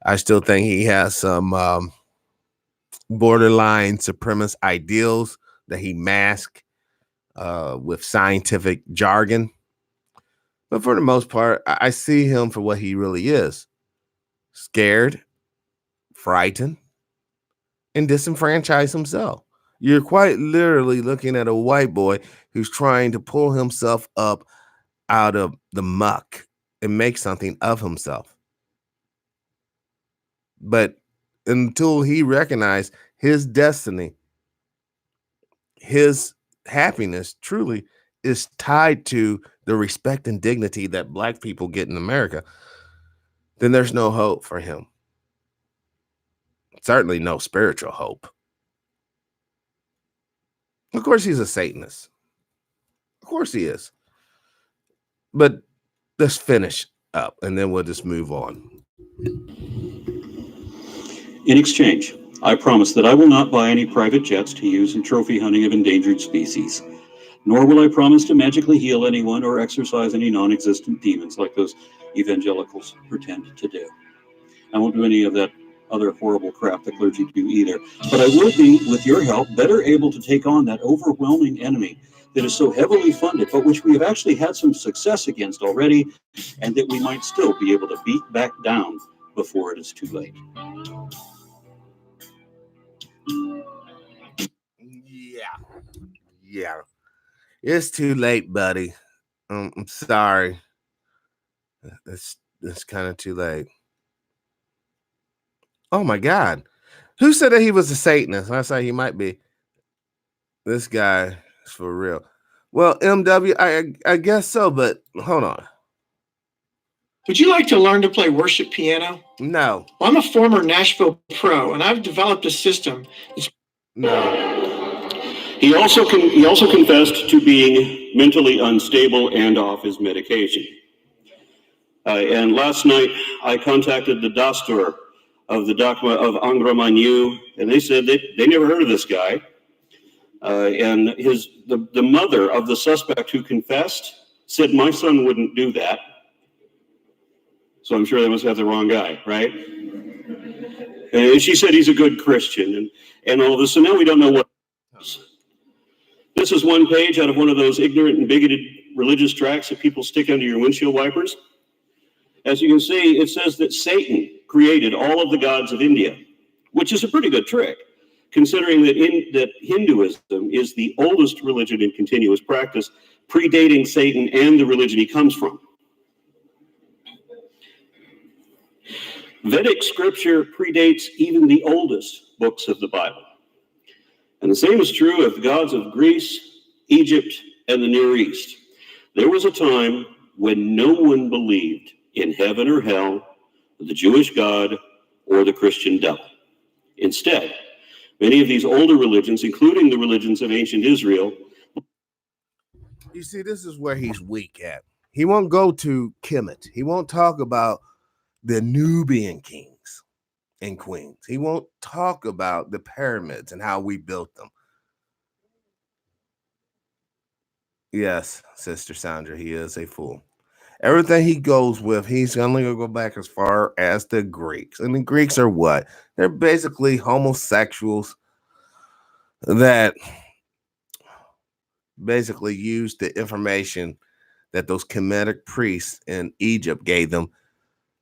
I still think he has some borderline supremacist ideals that he masks with scientific jargon. But for the most part, I see him for what he really is: scared, frightened, and disenfranchised himself. You're quite literally looking at a white boy who's trying to pull himself up out of the muck and make something of himself. But until he recognized his destiny, his happiness truly is tied to the respect and dignity that black people get in America, then there's no hope for him. Certainly no spiritual hope. Of course, he's a Satanist. Of course he is. But let's finish up and then we'll just move on. In exchange, I promise that I will not buy any private jets to use in trophy hunting of endangered species, nor will I promise to magically heal anyone or exorcise any non-existent demons like those evangelicals pretend to do. I won't do any of that other horrible crap the clergy do either, but I will be, with your help, better able to take on that overwhelming enemy that is so heavily funded, but which we have actually had some success against already, and that we might still be able to beat back down before it is too late. Yeah. It's too late, buddy. I'm sorry. It's kind of too late. Oh my God. Who said that he was a Satanist? I say he might be. This guy is for real. Well, MW, I guess so, but hold on. Would you like to learn to play worship piano? No. Well, I'm a former Nashville pro, and I've developed a system. No. He also confessed to being mentally unstable and off his medication. And last night, I contacted the Dastur of the Dakma of Angra Mainyu, and they said they never heard of this guy. And the mother of the suspect who confessed said, my son wouldn't do that. So I'm sure they must have the wrong guy, right? And she said he's a good Christian and all this. So now we don't know what. This is one page out of one of those ignorant and bigoted religious tracts that people stick under your windshield wipers. As you can see, it says that Satan created all of the gods of India, which is a pretty good trick, considering that Hinduism is the oldest religion in continuous practice, predating Satan and the religion he comes from. Vedic scripture predates even the oldest books of the Bible. And the same is true of the gods of Greece, Egypt, and the Near East. There was a time when no one believed in heaven or hell, the Jewish God, or the Christian devil. Instead, many of these older religions, including the religions of ancient Israel. You see, this is where he's weak at. He won't go to Kemet. He won't talk about the Nubian kings and queens. He won't talk about the pyramids and how we built them. Yes, Sister Sandra, he is a fool. Everything he goes with, he's only going to go back as far as the Greeks. And the Greeks are what? They're basically homosexuals that basically used the information that those Kemetic priests in Egypt gave them.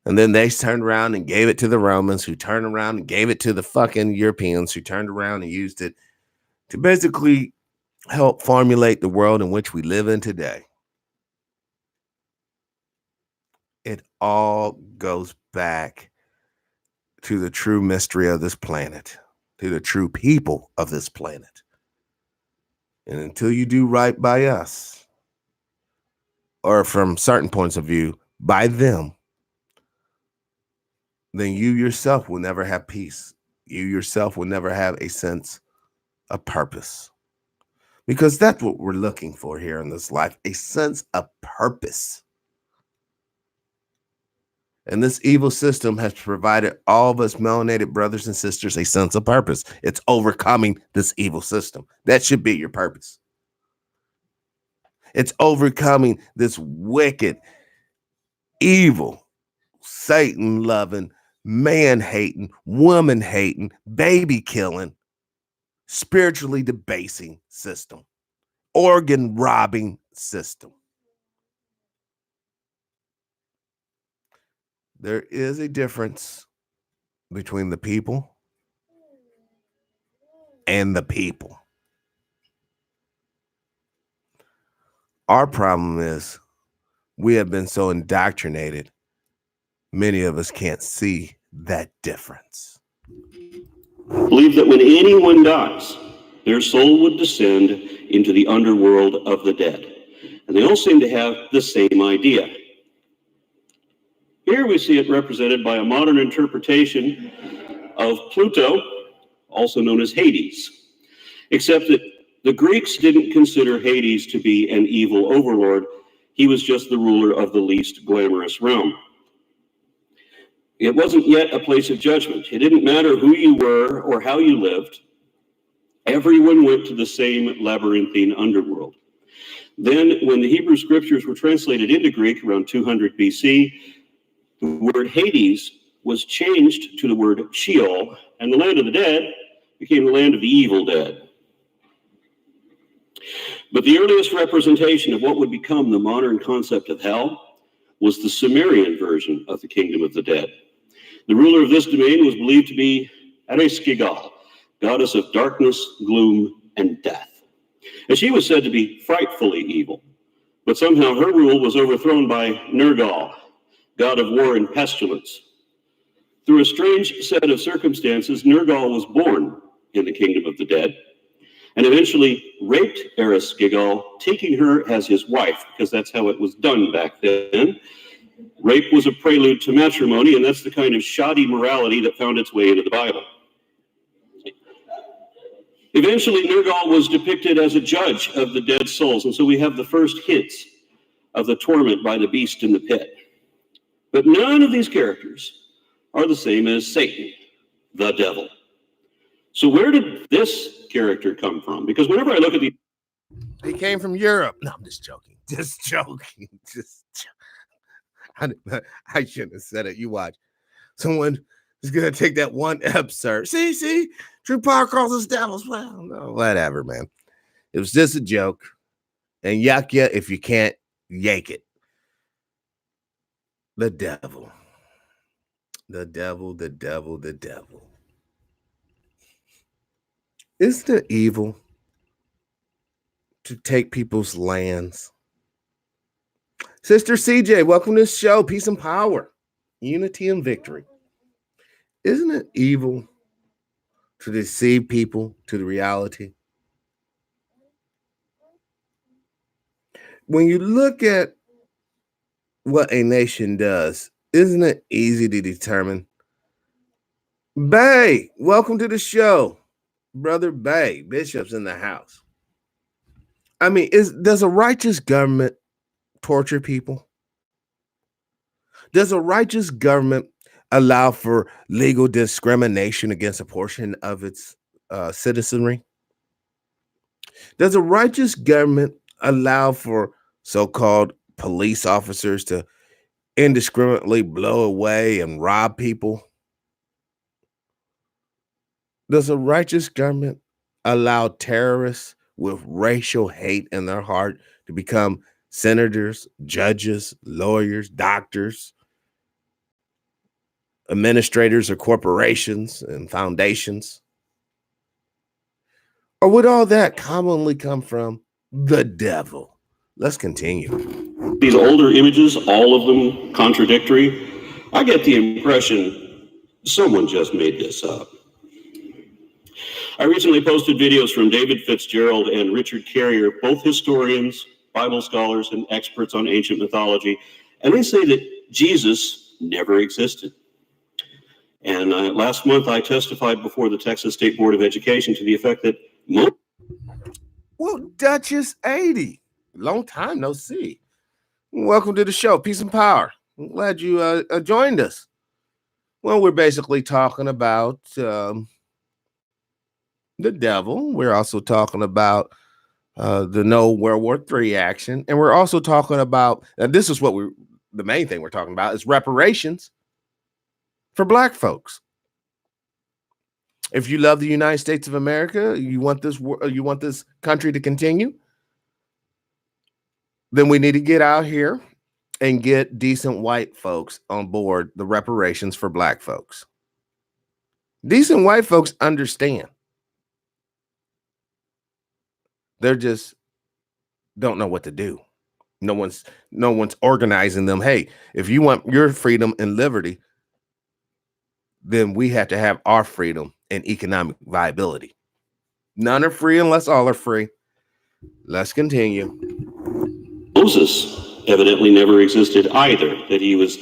And then they turned around and gave it to the Romans, who turned around and gave it to the fucking Europeans, who turned around and used it to basically help formulate the world in which we live in today. It all goes back to the true mystery of this planet, to the true people of this planet. And until you do right by us, or from certain points of view, by them, then you yourself will never have peace. You yourself will never have a sense of purpose. Because that's what we're looking for here in this life, a sense of purpose. And this evil system has provided all of us melanated brothers and sisters a sense of purpose. It's overcoming this evil system. That should be your purpose. It's overcoming this wicked, evil, Satan-loving, man-hating, woman-hating, baby-killing, spiritually debasing system, organ-robbing system. There is a difference between the people and the people. Our problem is we have been so indoctrinated, many of us can't see that difference. Believe that when anyone dies, their soul would descend into the underworld of the dead. And they all seem to have the same idea. Here we see it represented by a modern interpretation of Pluto, also known as Hades, except that the Greeks didn't consider Hades to be an evil overlord. He was just the ruler of the least glamorous realm. It wasn't yet a place of judgment. It didn't matter who you were or how you lived. Everyone went to the same labyrinthine underworld. Then, when the Hebrew scriptures were translated into Greek around 200 BC, the word Hades was changed to the word Sheol, and the land of the dead became the land of the evil dead. But the earliest representation of what would become the modern concept of hell was the Sumerian version of the kingdom of the dead. The ruler of this domain was believed to be Ereshkigal, goddess of darkness, gloom, and death. And she was said to be frightfully evil, but somehow her rule was overthrown by Nergal, god of war and pestilence. Through a strange set of circumstances, Nergal was born in the kingdom of the dead and eventually raped Ereshkigal, taking her as his wife, because that's how it was done back then. Rape was a prelude to matrimony, and that's the kind of shoddy morality that found its way into the Bible. Eventually, Nergal was depicted as a judge of the dead souls, and so we have the first hints of the torment by the beast in the pit. But none of these characters are the same as Satan, the devil. So where did this character come from? Because whenever I look at the... He came from Europe. No, I'm just joking. Just joking. I shouldn't have said it. You watch. Someone is going to take that one absurd. See, true power causes devils. Well, no, whatever, man. It was just a joke. And yuck ya if you can't yank it. The devil. The devil, the devil, the devil. Isn't it evil to take people's lands? Sister CJ, welcome to the show. Peace and power, unity and victory. Isn't it evil to deceive people to the reality? When you look at what a nation does, isn't it easy to determine? Bay, welcome to the show. Brother Bay, Bishop's in the house. I mean, does a righteous government torture people? Does a righteous government allow for legal discrimination against a portion of its citizenry? Does a righteous government allow for so-called police officers to indiscriminately blow away and rob people? Does a righteous government allow terrorists with racial hate in their heart to become senators, judges, lawyers, doctors, administrators of corporations and foundations? Or would all that commonly come from the devil? Let's continue. These older images, all of them contradictory, I get the impression someone just made this up. I recently posted videos from David Fitzgerald and Richard Carrier, both historians, Bible scholars, and experts on ancient mythology, and they say that Jesus never existed. And last month I testified before the Texas State Board of Education to the effect that Well, Duchess 80, long time no see. Welcome to the show, Peace and Power. I'm glad you joined us. Well, we're basically talking about the devil. We're also talking about the no World War III action. And we're also talking about, and this is what the main thing we're talking about is reparations for Black folks. If you love the United States of America, you want this country to continue, then we need to get out here and get decent white folks on board the reparations for Black folks. Decent white folks understand. They're just don't know what to do. No one's organizing them. Hey, if you want your freedom and liberty, then we have to have our freedom and economic viability. None are free unless all are free. Let's continue. Moses evidently never existed either, that he was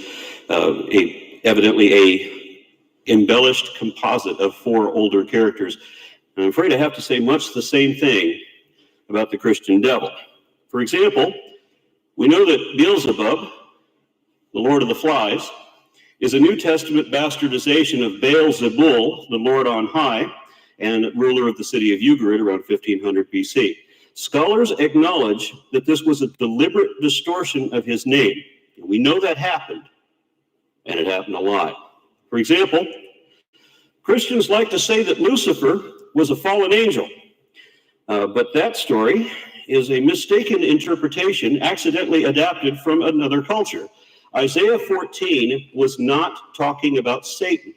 evidently a embellished composite of four older characters. And I'm afraid I have to say much the same thing about the Christian devil. For example, we know that Beelzebub, the Lord of the Flies, is a New Testament bastardization of Baal-Zebul, the Lord on high, and ruler of the city of Ugarit around 1500 BC. Scholars acknowledge that this was a deliberate distortion of his name. We know that happened, and it happened a lot. For example, Christians like to say that Lucifer was a fallen angel, but that story is a mistaken interpretation, accidentally adapted from another culture. Isaiah 14 was not talking about Satan.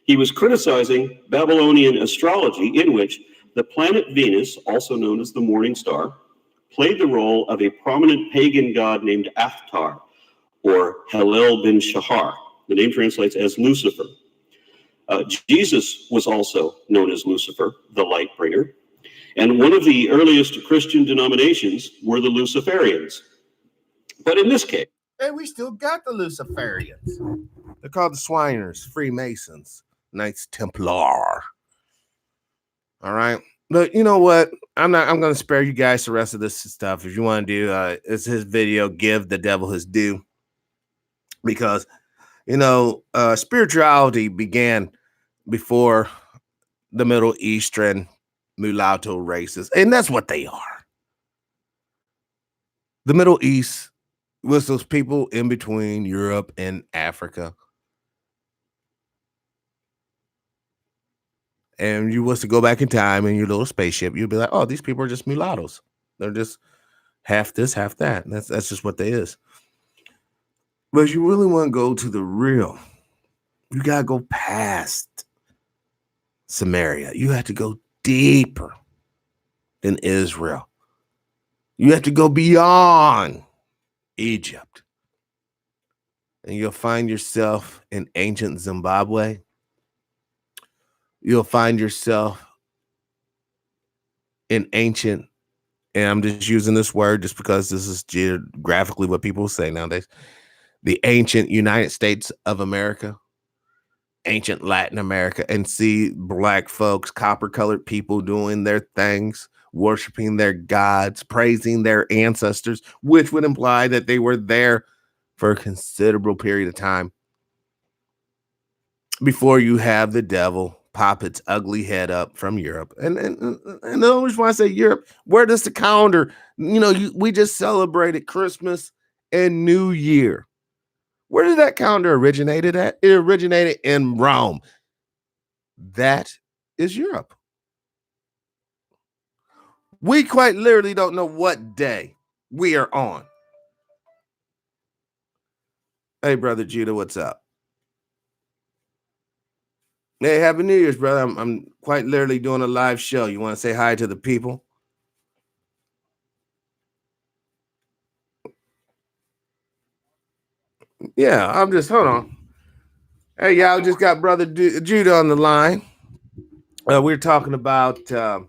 He was criticizing Babylonian astrology, in which the planet Venus, also known as the morning star, played the role of a prominent pagan god named Athtar, or Hallel bin Shahar. The name translates as Lucifer. Jesus was also known as Lucifer, the light bringer. And one of the earliest Christian denominations were the Luciferians. But in this case, And we still got the Luciferians. They're called the Shriners, Freemasons, Knights Templar. All right. But you know what? I'm gonna spare you guys the rest of this stuff. If you want to do it's his video, Give the Devil His Due. Because spirituality began before the Middle Eastern mulatto races, and that's what they are. The Middle East was those people in between Europe and Africa. And you was to go back in time in your little spaceship, you'd be like, oh, these people are just mulattoes. They're just half this, half that. And that's just what they is. But if you really want to go to the real, you got to go past Samaria. You have to go deeper than Israel. You have to go beyond Egypt. And you'll find yourself in ancient Zimbabwe. You'll find yourself in ancient, and I'm just using this word just because this is geographically what people say nowadays, the ancient United States of America, ancient Latin America, and see black folks, copper-colored people doing their things, worshiping their gods, praising their ancestors, which would imply that they were there for a considerable period of time before you have the devil pop its ugly head up from Europe. And the only reason why I say Europe, where does the calendar, we just celebrated Christmas and New Year. Where did that calendar originated at? It originated in Rome. That is Europe. We quite literally don't know what day we are on. Hey, Brother Judah, what's up? Hey, Happy New Year's, brother. I'm quite literally doing a live show. You want to say hi to the people? Yeah, I'm just, hold on. Hey, y'all just got Brother Judah on the line. We were talking about, man,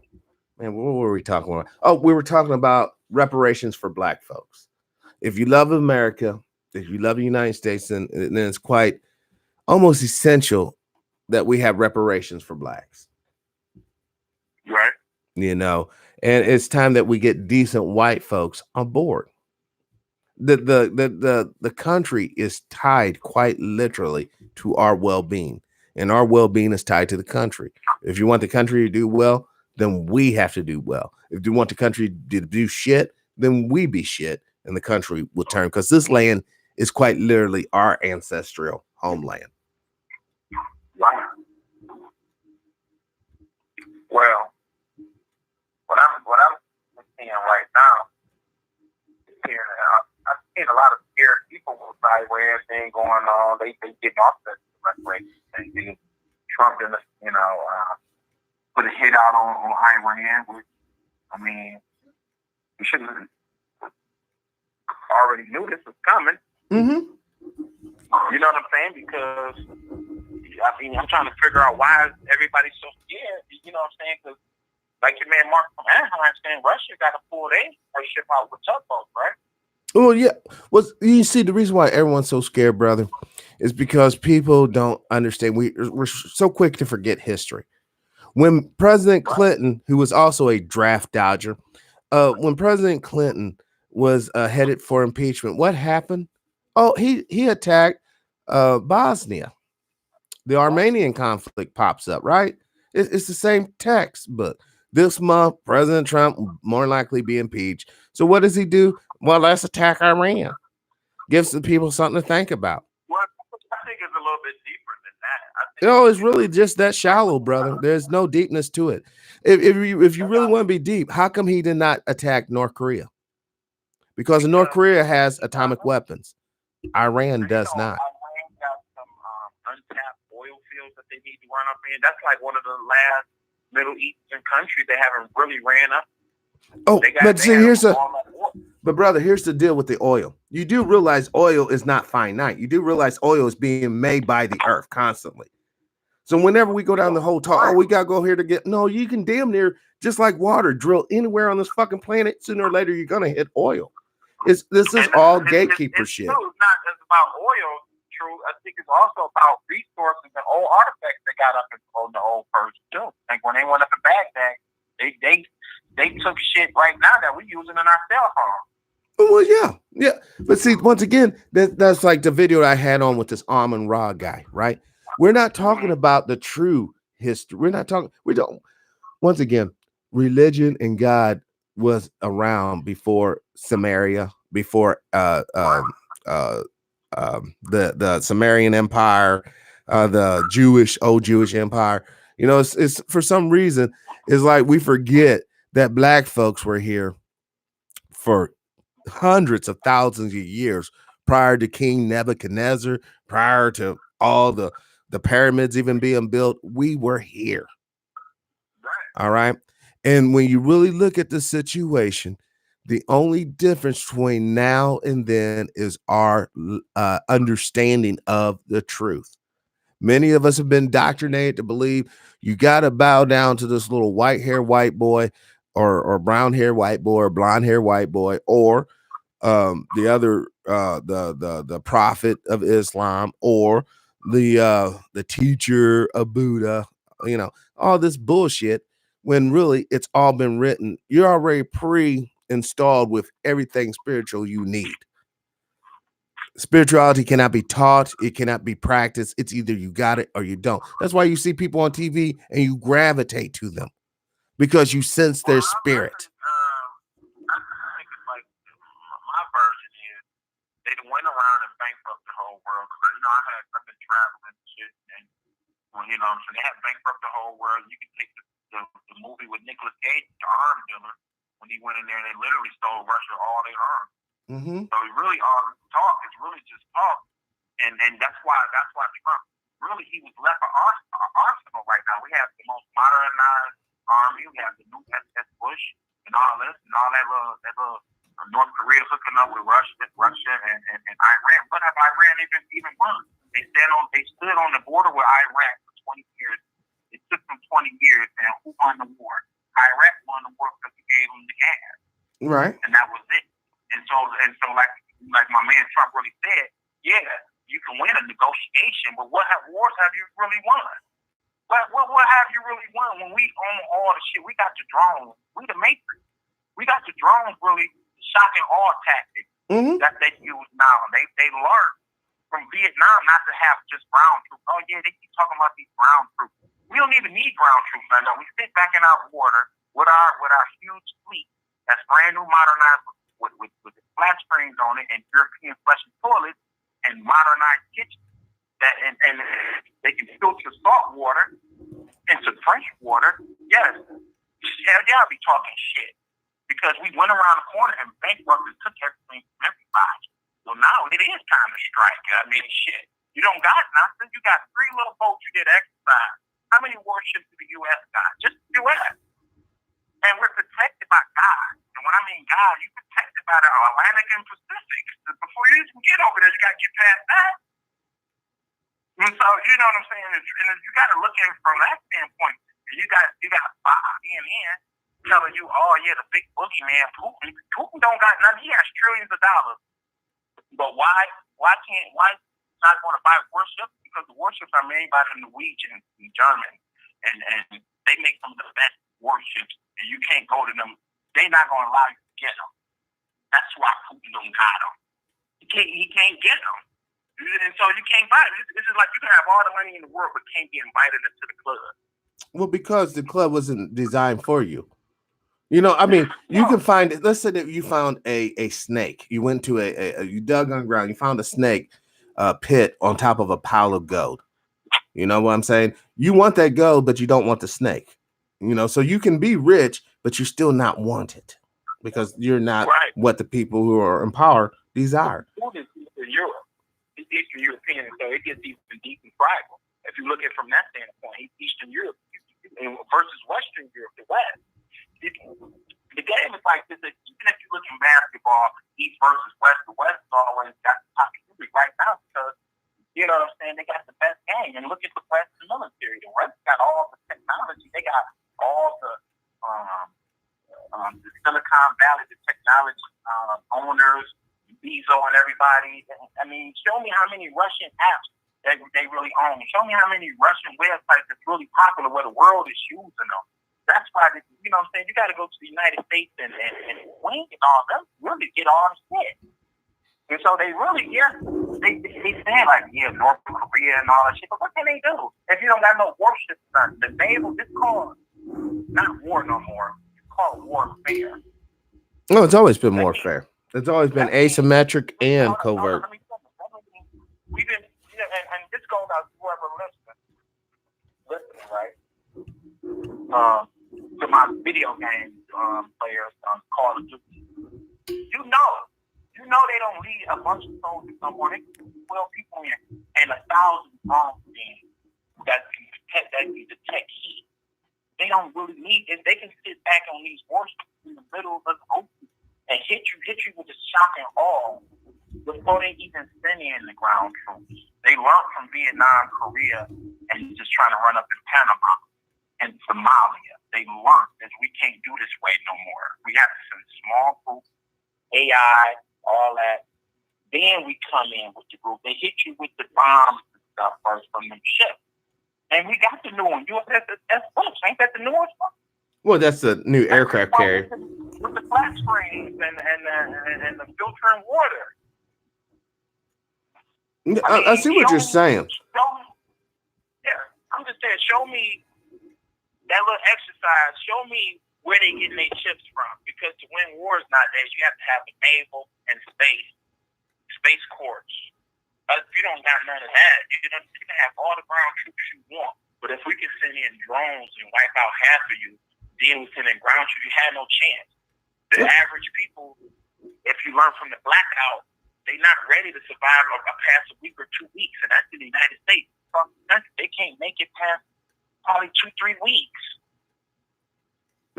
what were we talking about? Oh, we were talking about reparations for black folks. If you love America, if you love the United States, then it's quite almost essential that we have reparations for blacks. Right. And it's time that we get decent white folks on board. The country is tied quite literally to our well-being, and our well-being is tied to the country. If you want the country to do well, then we have to do well. If you want the country to do shit, then we be shit, and the country will turn, because this land is quite literally our ancestral homeland. Right. Well, what I'm seeing right now is here. I've seen a lot of scared people with sideways thing going on. They getting off the reparation thing. Trump didn't, put a hit out on Iran, which, I mean, we should have already knew this was coming. Mm-hmm. You know what I'm saying? Because, I'm trying to figure out why everybody's so scared. You know what I'm saying? Because, like your man Mark from Anaheim saying, Russia got to pull their ship out with tugboats, right? Oh, yeah. Well, you see, the reason why everyone's so scared, brother, is because people don't understand. We're so quick to forget history. When President Clinton, who was also a draft dodger, when President Clinton was headed for impeachment, what happened? Oh, he attacked Bosnia. The Armenian conflict pops up, right? It's the same textbook. This month, President Trump will more likely be impeached. So what does he do? Well, let's attack Iran. Gives the people something to think about. Well, I think it's a little bit deeper than that. It's really just that shallow, brother. There's no deepness to it. If you really want to be deep, how come he did not attack North Korea? Because North Korea has atomic weapons. Iran does not. Iran got some untapped oil fields that they need to run up in. That's like one of the last Middle Eastern countries they haven't really ran up. Oh, but brother, here's the deal with the oil. You do realize oil is not finite. You do realize oil is being made by the earth constantly. So whenever we go down the whole talk, we gotta go here to get, no, you can damn near, just like water, drill anywhere on this fucking planet. Sooner or later, you're gonna hit oil. This is all gatekeeper it's shit. true. It's not just about oil. True. I think it's also about resources and old artifacts that got up on the old Persian too. Like when they went up to Baghdad, they took shit right now that we're using in our cell phone. Well, yeah. But see, once again, that's like the video I had on with this Amon Ra guy, right? We're not talking about the true history. We're not talking. We don't. Once again, religion and God was around before Samaria, before the Sumerian Empire, the old Jewish Empire. You know, it's for some reason it's like we forget that black folks were here for hundreds of thousands of years prior to King Nebuchadnezzar, prior to all the pyramids even being built. We were here. All right. And when you really look at the situation, the only difference between now and then is our understanding of the truth. Many of us have been indoctrinated to believe you got to bow down to this little white hair white boy or brown hair white boy or blonde hair white boy or the other the prophet of Islam or the teacher of Buddha, you know, all this bullshit when really it's all been written. You're already pre-installed with everything spiritual you need. Spirituality cannot be taught, it cannot be practiced. It's either you got it or you don't. That's why you see people on TV and you gravitate to them because you sense their spirit. I think it's like my version is they went around and bankrupt the whole world. Cause, you know, I've been traveling and shit, and well, you know, so they had bankrupt the whole world. You can take the movie with Nicolas Cage, the arm dealer, when he went in there and they literally stole Russia all their arms. So really all talk is really just talk, and that's why Trump really he was left an arsenal right now. We have the most modernized army. We have the new SS Bush and all this and all that little North Korea hooking up with Russia and Iran. What have Iran even won? They stood on the border with Iraq for 20 years. It took them 20 years, and who won the war? Iraq won the war because we gave them the gas, right? And that was it. And so like my man Trump really said, yeah, you can win a negotiation, but what wars have you really won? What have you really won when we own all the shit? We got the drones. We the Matrix. We got the drones really shock and awe tactics that they use now. They learned from Vietnam not to have just ground troops. Oh yeah, they keep talking about these ground troops. We don't even need ground troops right now. We sit back in our water with our huge fleet that's brand new modernized with flat screens on it and European flushing toilets and modernized kitchens that and they can filter salt water into fresh water. Yes, hell yeah, I'll be talking shit because we went around the corner and bankrupted and took everything from everybody. Well, now it is time to strike. I mean, shit, you don't got nothing. You got 3 little boats you did exercise. How many warships did the U.S. got? Just the U.S. And we're protected by God. And when I mean God, you're protected by the Atlantic and Pacific. Before you even get over there, you got to get past that. And so, you know what I'm saying? And you got to look at it from that standpoint. And you got Bob CNN telling you, oh, yeah, the big boogeyman, Putin. Putin don't got nothing. He has trillions of dollars. But why not going to buy warships? Because the warships are made by the Norwegians and Germans. And they make some of the best warships. And you can't go to them. They're not going to allow you to get them. That's why Putin don't got them. He can't get them. And so you can't buy it. It's just like you can have all the money in the world, but can't be invited into the club. Well, because the club wasn't designed for you. You know, I mean, you can find it. Let's say that you found a snake. You went to you dug underground. You found a snake pit on top of a pile of gold. You know what I'm saying? You want that gold, but you don't want the snake. You know, so you can be rich, but you still not want it because you're not what the people who are in power desire. Eastern Europe, it's Eastern European, so it gets even deep and tribal. If you look at it from that standpoint, Eastern Europe versus Western Europe, the West. The game is like this. Even if you look in basketball, East versus West, the West has always got the popularity right now because, you know what I'm saying, they got the best game. And look at the West military. The West got all the technology. They got all the Silicon Valley, the technology owners, Bezos and everybody. I mean, show me how many Russian apps that they really own. Show me how many Russian websites that's really popular where the world is using them. That's why, you know what I'm saying, you got to go to the United States and wing it all. Them really get all the shit. And so they really, they saying like, North Korea and all that shit, but what can they do if you don't got no warship? The naval, it's called not war no more. It's called warfare. No, it's always been warfare. It's always been asymmetric and covert. We've been, and this goes out to whoever listening, right? To my video game players, Call of Duty. You know they don't lead a bunch of soldiers somewhere. They can 12 people in and 1,000 bombs in that can detect heat. They don't really need it. They can sit back on these warships in the middle of the ocean and hit you with the shock and awe before they even send in the ground troops. They learned from Vietnam, Korea, and just trying to run up in Panama and Somalia. They learned that we can't do this way no more. We have to send small groups, AI, all that. Then we come in with the group. They hit you with the bombs and stuff first from them ships. And we got the new one. That's books. Ain't that the newest one? Well, that's the new aircraft carrier. With the flat screens and the filtering water. I see what you're saying. I'm just saying, show me that little exercise. Show me where they getting their ships from. Because to win wars nowadays, you have to have a naval and space corps. If you don't got none of that, you can have all the ground troops you want. But if we can send in drones and wipe out half of you, then we send in ground troops, you have no chance. The average people, if you learn from the blackout, they're not ready to survive past a week or 2 weeks. And that's in the United States. They can't make it past probably 2-3 weeks.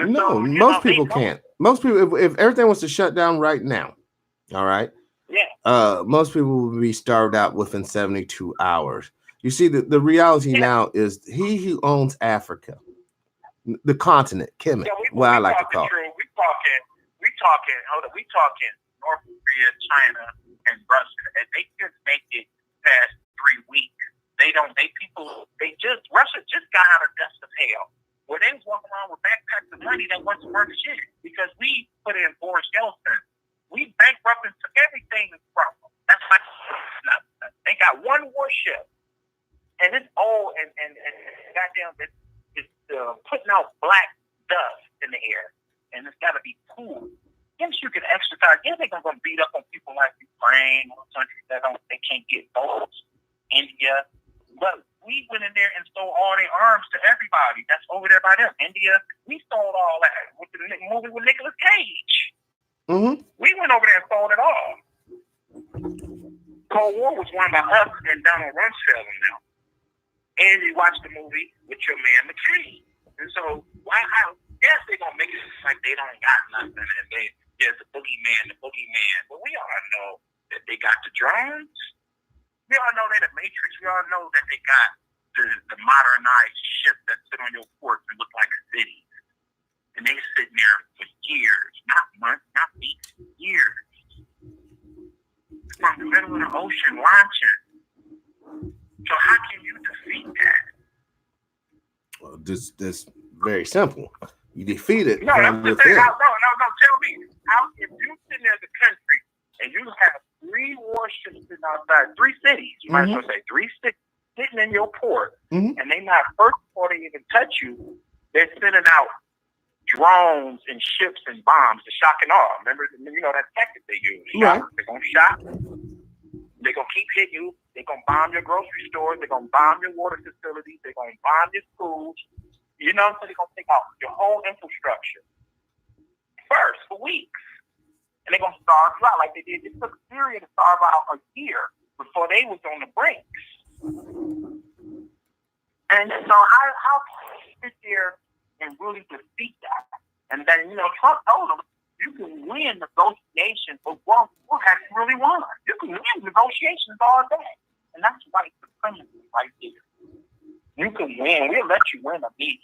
And no, so, most people can't. Most people, if everything was to shut down right now, all right? Yeah. Most people will be starved out within 72 hours. You see, the reality now is he who owns Africa, the continent, Kemet, what I like to call. We talking North Korea, China, and Russia. And they just make it past 3 weeks. Russia just got out of dust of hell. Where they was walking around with backpacks of money that wasn't worth shit. Because we put in Boris Yeltsin. We bankrupted and took everything from them. That's why they got one warship. And it's old and goddamn it's putting out black dust in the air. And it's gotta be cool. Yes, you can exercise. Yeah, they're gonna beat up on people like Ukraine or countries that they can't get votes. India. But we went in there and stole all their arms to everybody. That's over there by them. India, we stole all that with the movie with Nicolas Cage. Mm-hmm. We went over there and sold it all. Cold War was won by us and Donald Rumsfeld and them. And you watch the movie with your man McCain. And so, yes, they're going to make it like they don't got nothing. And there's the boogeyman. But we all know that they got the drones. We all know they're the Matrix. We all know that they got the modernized ship that sit on your porch and look like cities. And they sitting there for years, not months, not weeks, years. From the middle of the ocean launching. So how can you defeat that? Well, this very simple. You defeat it. No, I'm just saying, no. Tell me, how if you sit there as a country and you have 3 warships sitting outside 3 cities, you might as well say 3 cities sitting in your port, and they not first before they even touch you, they're sending out drones and ships and bombs to shock and awe. Remember, that tactic they use. Right. They're gonna shock. They're gonna keep hitting you. They're gonna bomb your grocery stores. They're gonna bomb your water facilities. They're gonna bomb your schools. So they're gonna take out your whole infrastructure first for weeks, and they're gonna starve you out like they did. It took Syria to starve out a year before they was on the brinks. And so how can you sit there and really defeat that? And then Trump told them you can win negotiations, but what have you really won? You can win negotiations all day, and that's white supremacy right there. You can win. We'll let you win a meeting.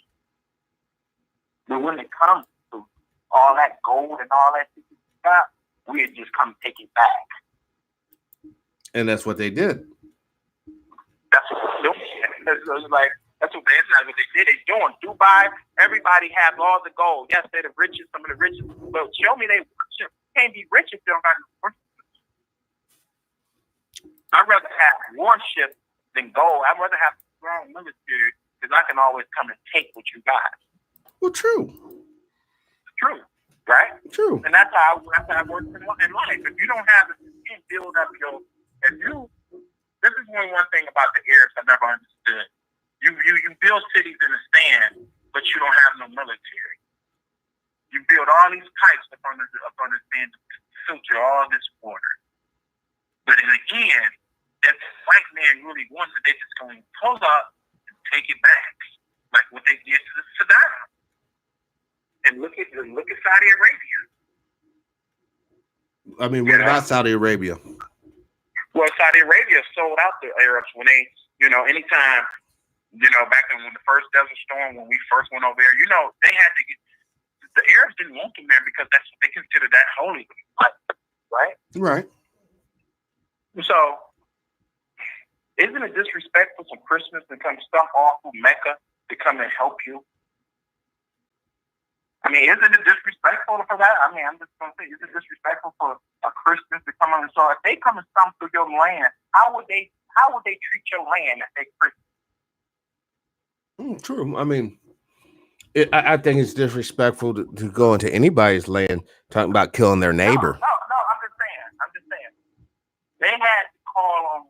But when it comes to all that gold and all that you got, we'd just come take it back. And that's what they did. That's what they're doing. It's like, that's what they did. They're doing. Dubai, everybody has all the gold. Yes, they're the richest, some of the richest. But show me they can't be rich if they don't got no worship. I'd rather have worship than gold. I'd rather have a strong military because I can always come and take what you got. Well, true. True, right? True. And that's how I work in life. If you don't have it, you can't build up your. This is one thing about the Arabs I never understood. You build cities in the sand, but you don't have no military. You build all these pipes up on the sand to filter all this water. But in the end, if the white man really wants it, they're just going to pull up and take it back, like what they did to Saddam. And look at Saudi Arabia. I mean, what about Saudi Arabia? Well, Saudi Arabia sold out the Arabs when they, anytime, back when the first Desert Storm, when we first went over there, they had to get, the Arabs didn't want them there because that's what they considered that holy, right? Right. So, isn't it disrespectful for Christmas to come stuff off of Mecca to come and help you? I mean, isn't it disrespectful for that? I mean, I'm just going to say, is it disrespectful for a Christian to come on? So if they come and stomp through your land, how would they treat your land if they Christian? True. I mean, I think it's disrespectful to go into anybody's land talking about killing their neighbor. No, I'm just saying. They had to call on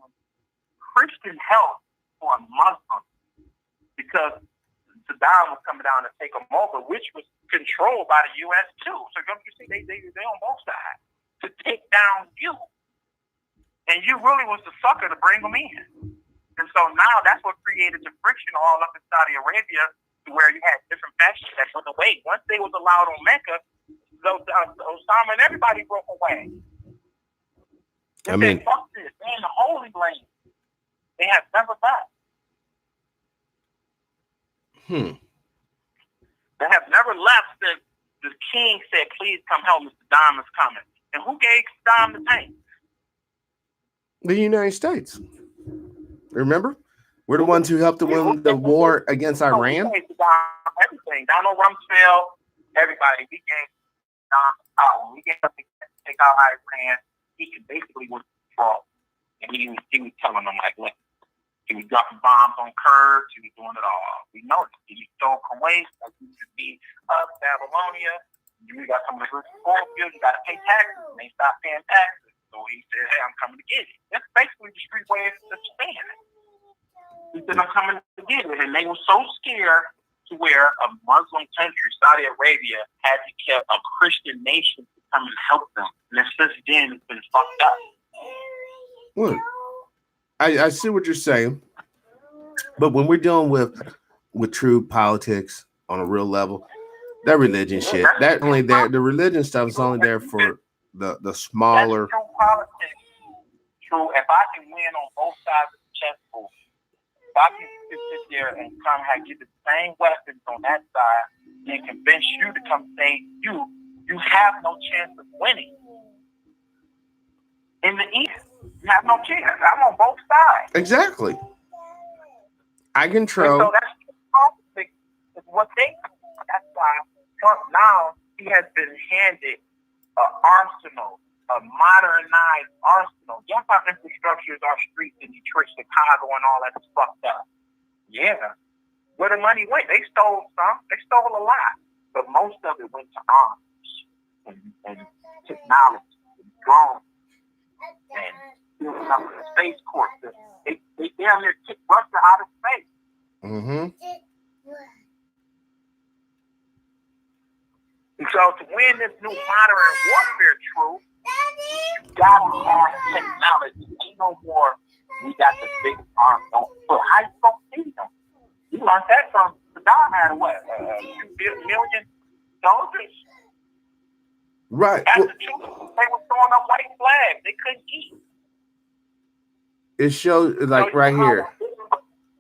Christian help for a Muslim because Saddam was coming down to take them over, which was controlled by the U.S. too. So don't you see, they on both sides to take down you, and you really was the sucker to bring them in. And so now that's what created the friction all up in Saudi Arabia, to where you had different factions that went away. Once they was allowed on Mecca, Osama and everybody broke away. They said, fuck this, they're in the Holy Land. They have never left. They have never left. The king said, please come help me. Saddam is coming. And who gave Saddam the tank? The United States. Remember? We're the ones who helped to win the war against Iran. We gave Saddam everything. Donald Rumsfeld, everybody. We gave Saddam power. We gave him to take out Iran. He could basically withdraw. And he was telling them, like, look, he was dropping bombs on Kurds. He was doing it all. We know this. He stole Kuwait. Like, he used to be Babylonia. You got some of the rich oil fields. You got to pay taxes. And they stopped paying taxes. So he said, hey, I'm coming to get it. That's basically the street way of saying it. He said, I'm coming to get it. And they were so scared to where a Muslim country, Saudi Arabia, had to get a Christian nation to come and help them. And since then, it's been fucked up. Well, I see what you're saying, but when we're dealing with true politics on a real level, that religion shit, that only there, the religion stuff is only there for the smaller. That's true politics. True. If I can win on both sides of the chessboard, if I can sit there and come and get the same weapons on that side and convince you to come save you, you have no chance of winning. In the East, you have no chance. I'm on both sides. Exactly. I control. And so that's politics. Is what they. That's why Trump now he has been handed an arsenal, a modernized arsenal. Yes, our infrastructure is our streets in Detroit, Chicago, and all that is fucked up. Yeah. Where the money went, they stole some. They stole a lot, but most of it went to arms and technology and drones. And building up the space court. They damn near kicked Russia out of space. Mm-hmm. And so to win this new modern warfare truth, you gotta have technology. Ain't no more, we got the big arms on foot. How you gonna see them? You learned that from Saddam had what? 2 million soldiers? Right. That's the truth. They were throwing up white flags. They couldn't eat. It shows, like right here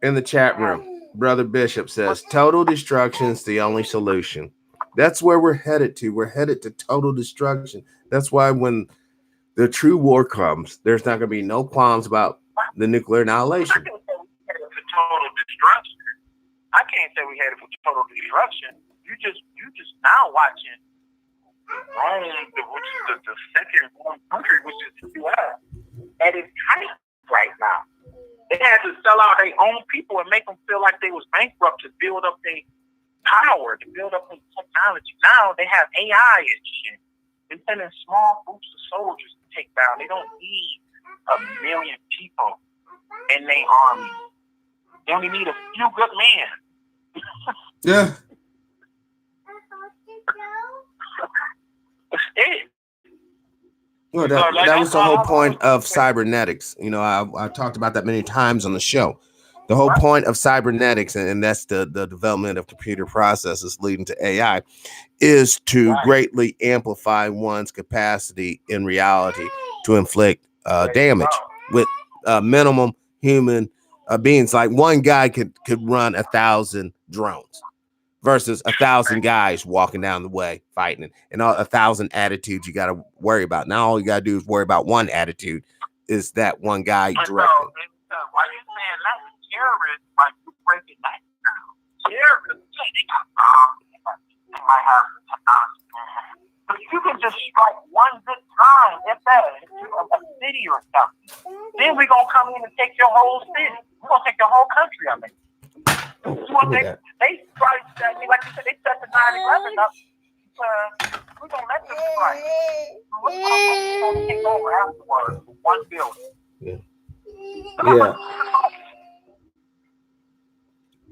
in the chat room, Brother Bishop says, total destruction is the only solution. That's where we're headed to. We're headed to total destruction. That's why when the true war comes, there's not going to be no qualms about the nuclear annihilation. I can't say we headed for total destruction. I can't say we headed for total destruction. You just now watching Rome, which is the second country, which is the U.S. at its height right now. They had to sell out their own people and make them feel like they was bankrupt to build up their power, to build up their technology. Now they have AI and shit. They're sending small groups of soldiers to take down. They don't need 1 million people in their army. They only need a few good men. Yeah. That's it. Well, that was the whole point of cybernetics. You know, I talked about that many times on the show. The whole point of cybernetics, and that's the development of computer processes leading to AI, is to greatly amplify one's capacity in reality to inflict damage with minimum human beings. Like one guy could run 1,000 drones versus 1,000 guys walking down the way fighting, and 1,000 attitudes you got to worry about. Now all you got to do is worry about one attitude, is that one guy directing. Why you saying that? Terrorists might be breaking that down. Terrorists, they got bombs. They might have technology. But you can just strike one good time, if that, a city or something. Then we're going to come in and take your whole city. We're going to take the whole country, I mean. They strike that, like you said, they set the 9/11 up because we're going to let them strike. We're going to take over afterwards with one building. Yeah.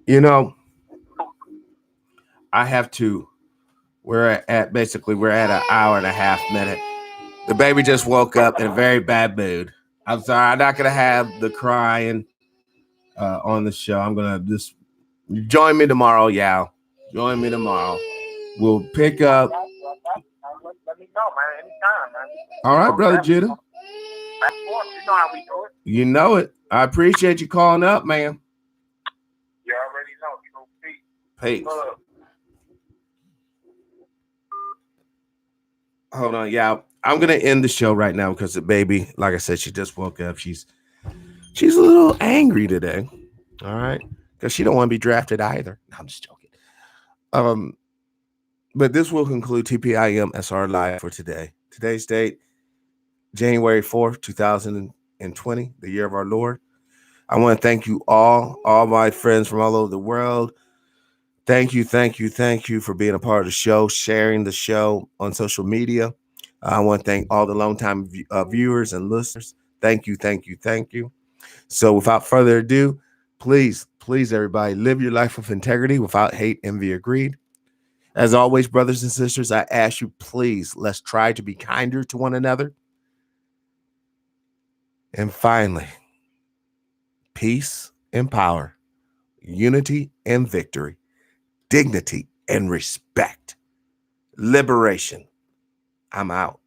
You know, I have to, we're at an hour and a half minute. The baby just woke up in a very bad mood. I'm sorry, I'm not going to have the crying on the show. I'm going to just join me tomorrow, Yao. Join me tomorrow. We'll pick up. Let me know, man. Anytime, man. All right, brother Judah. You know how we do it. You know it. I appreciate you calling up, man. You already know. You know, Peace. Hold on, Yao. I'm gonna end the show right now because the baby, like I said, she just woke up. She's a little angry today. All right, because she don't want to be drafted either. No, I'm just joking. But this will conclude TPIM SR Live for today. Today's date, January 4th, 2020, the year of our Lord. I want to thank you all my friends from all over the world. Thank you for being a part of the show, sharing the show on social media. I want to thank all the longtime viewers and listeners. Thank you. So without further ado, please, everybody, live your life with integrity without hate, envy, or greed. As always, brothers and sisters, I ask you, please, let's try to be kinder to one another. And finally, peace and power, unity and victory, dignity and respect, liberation. I'm out.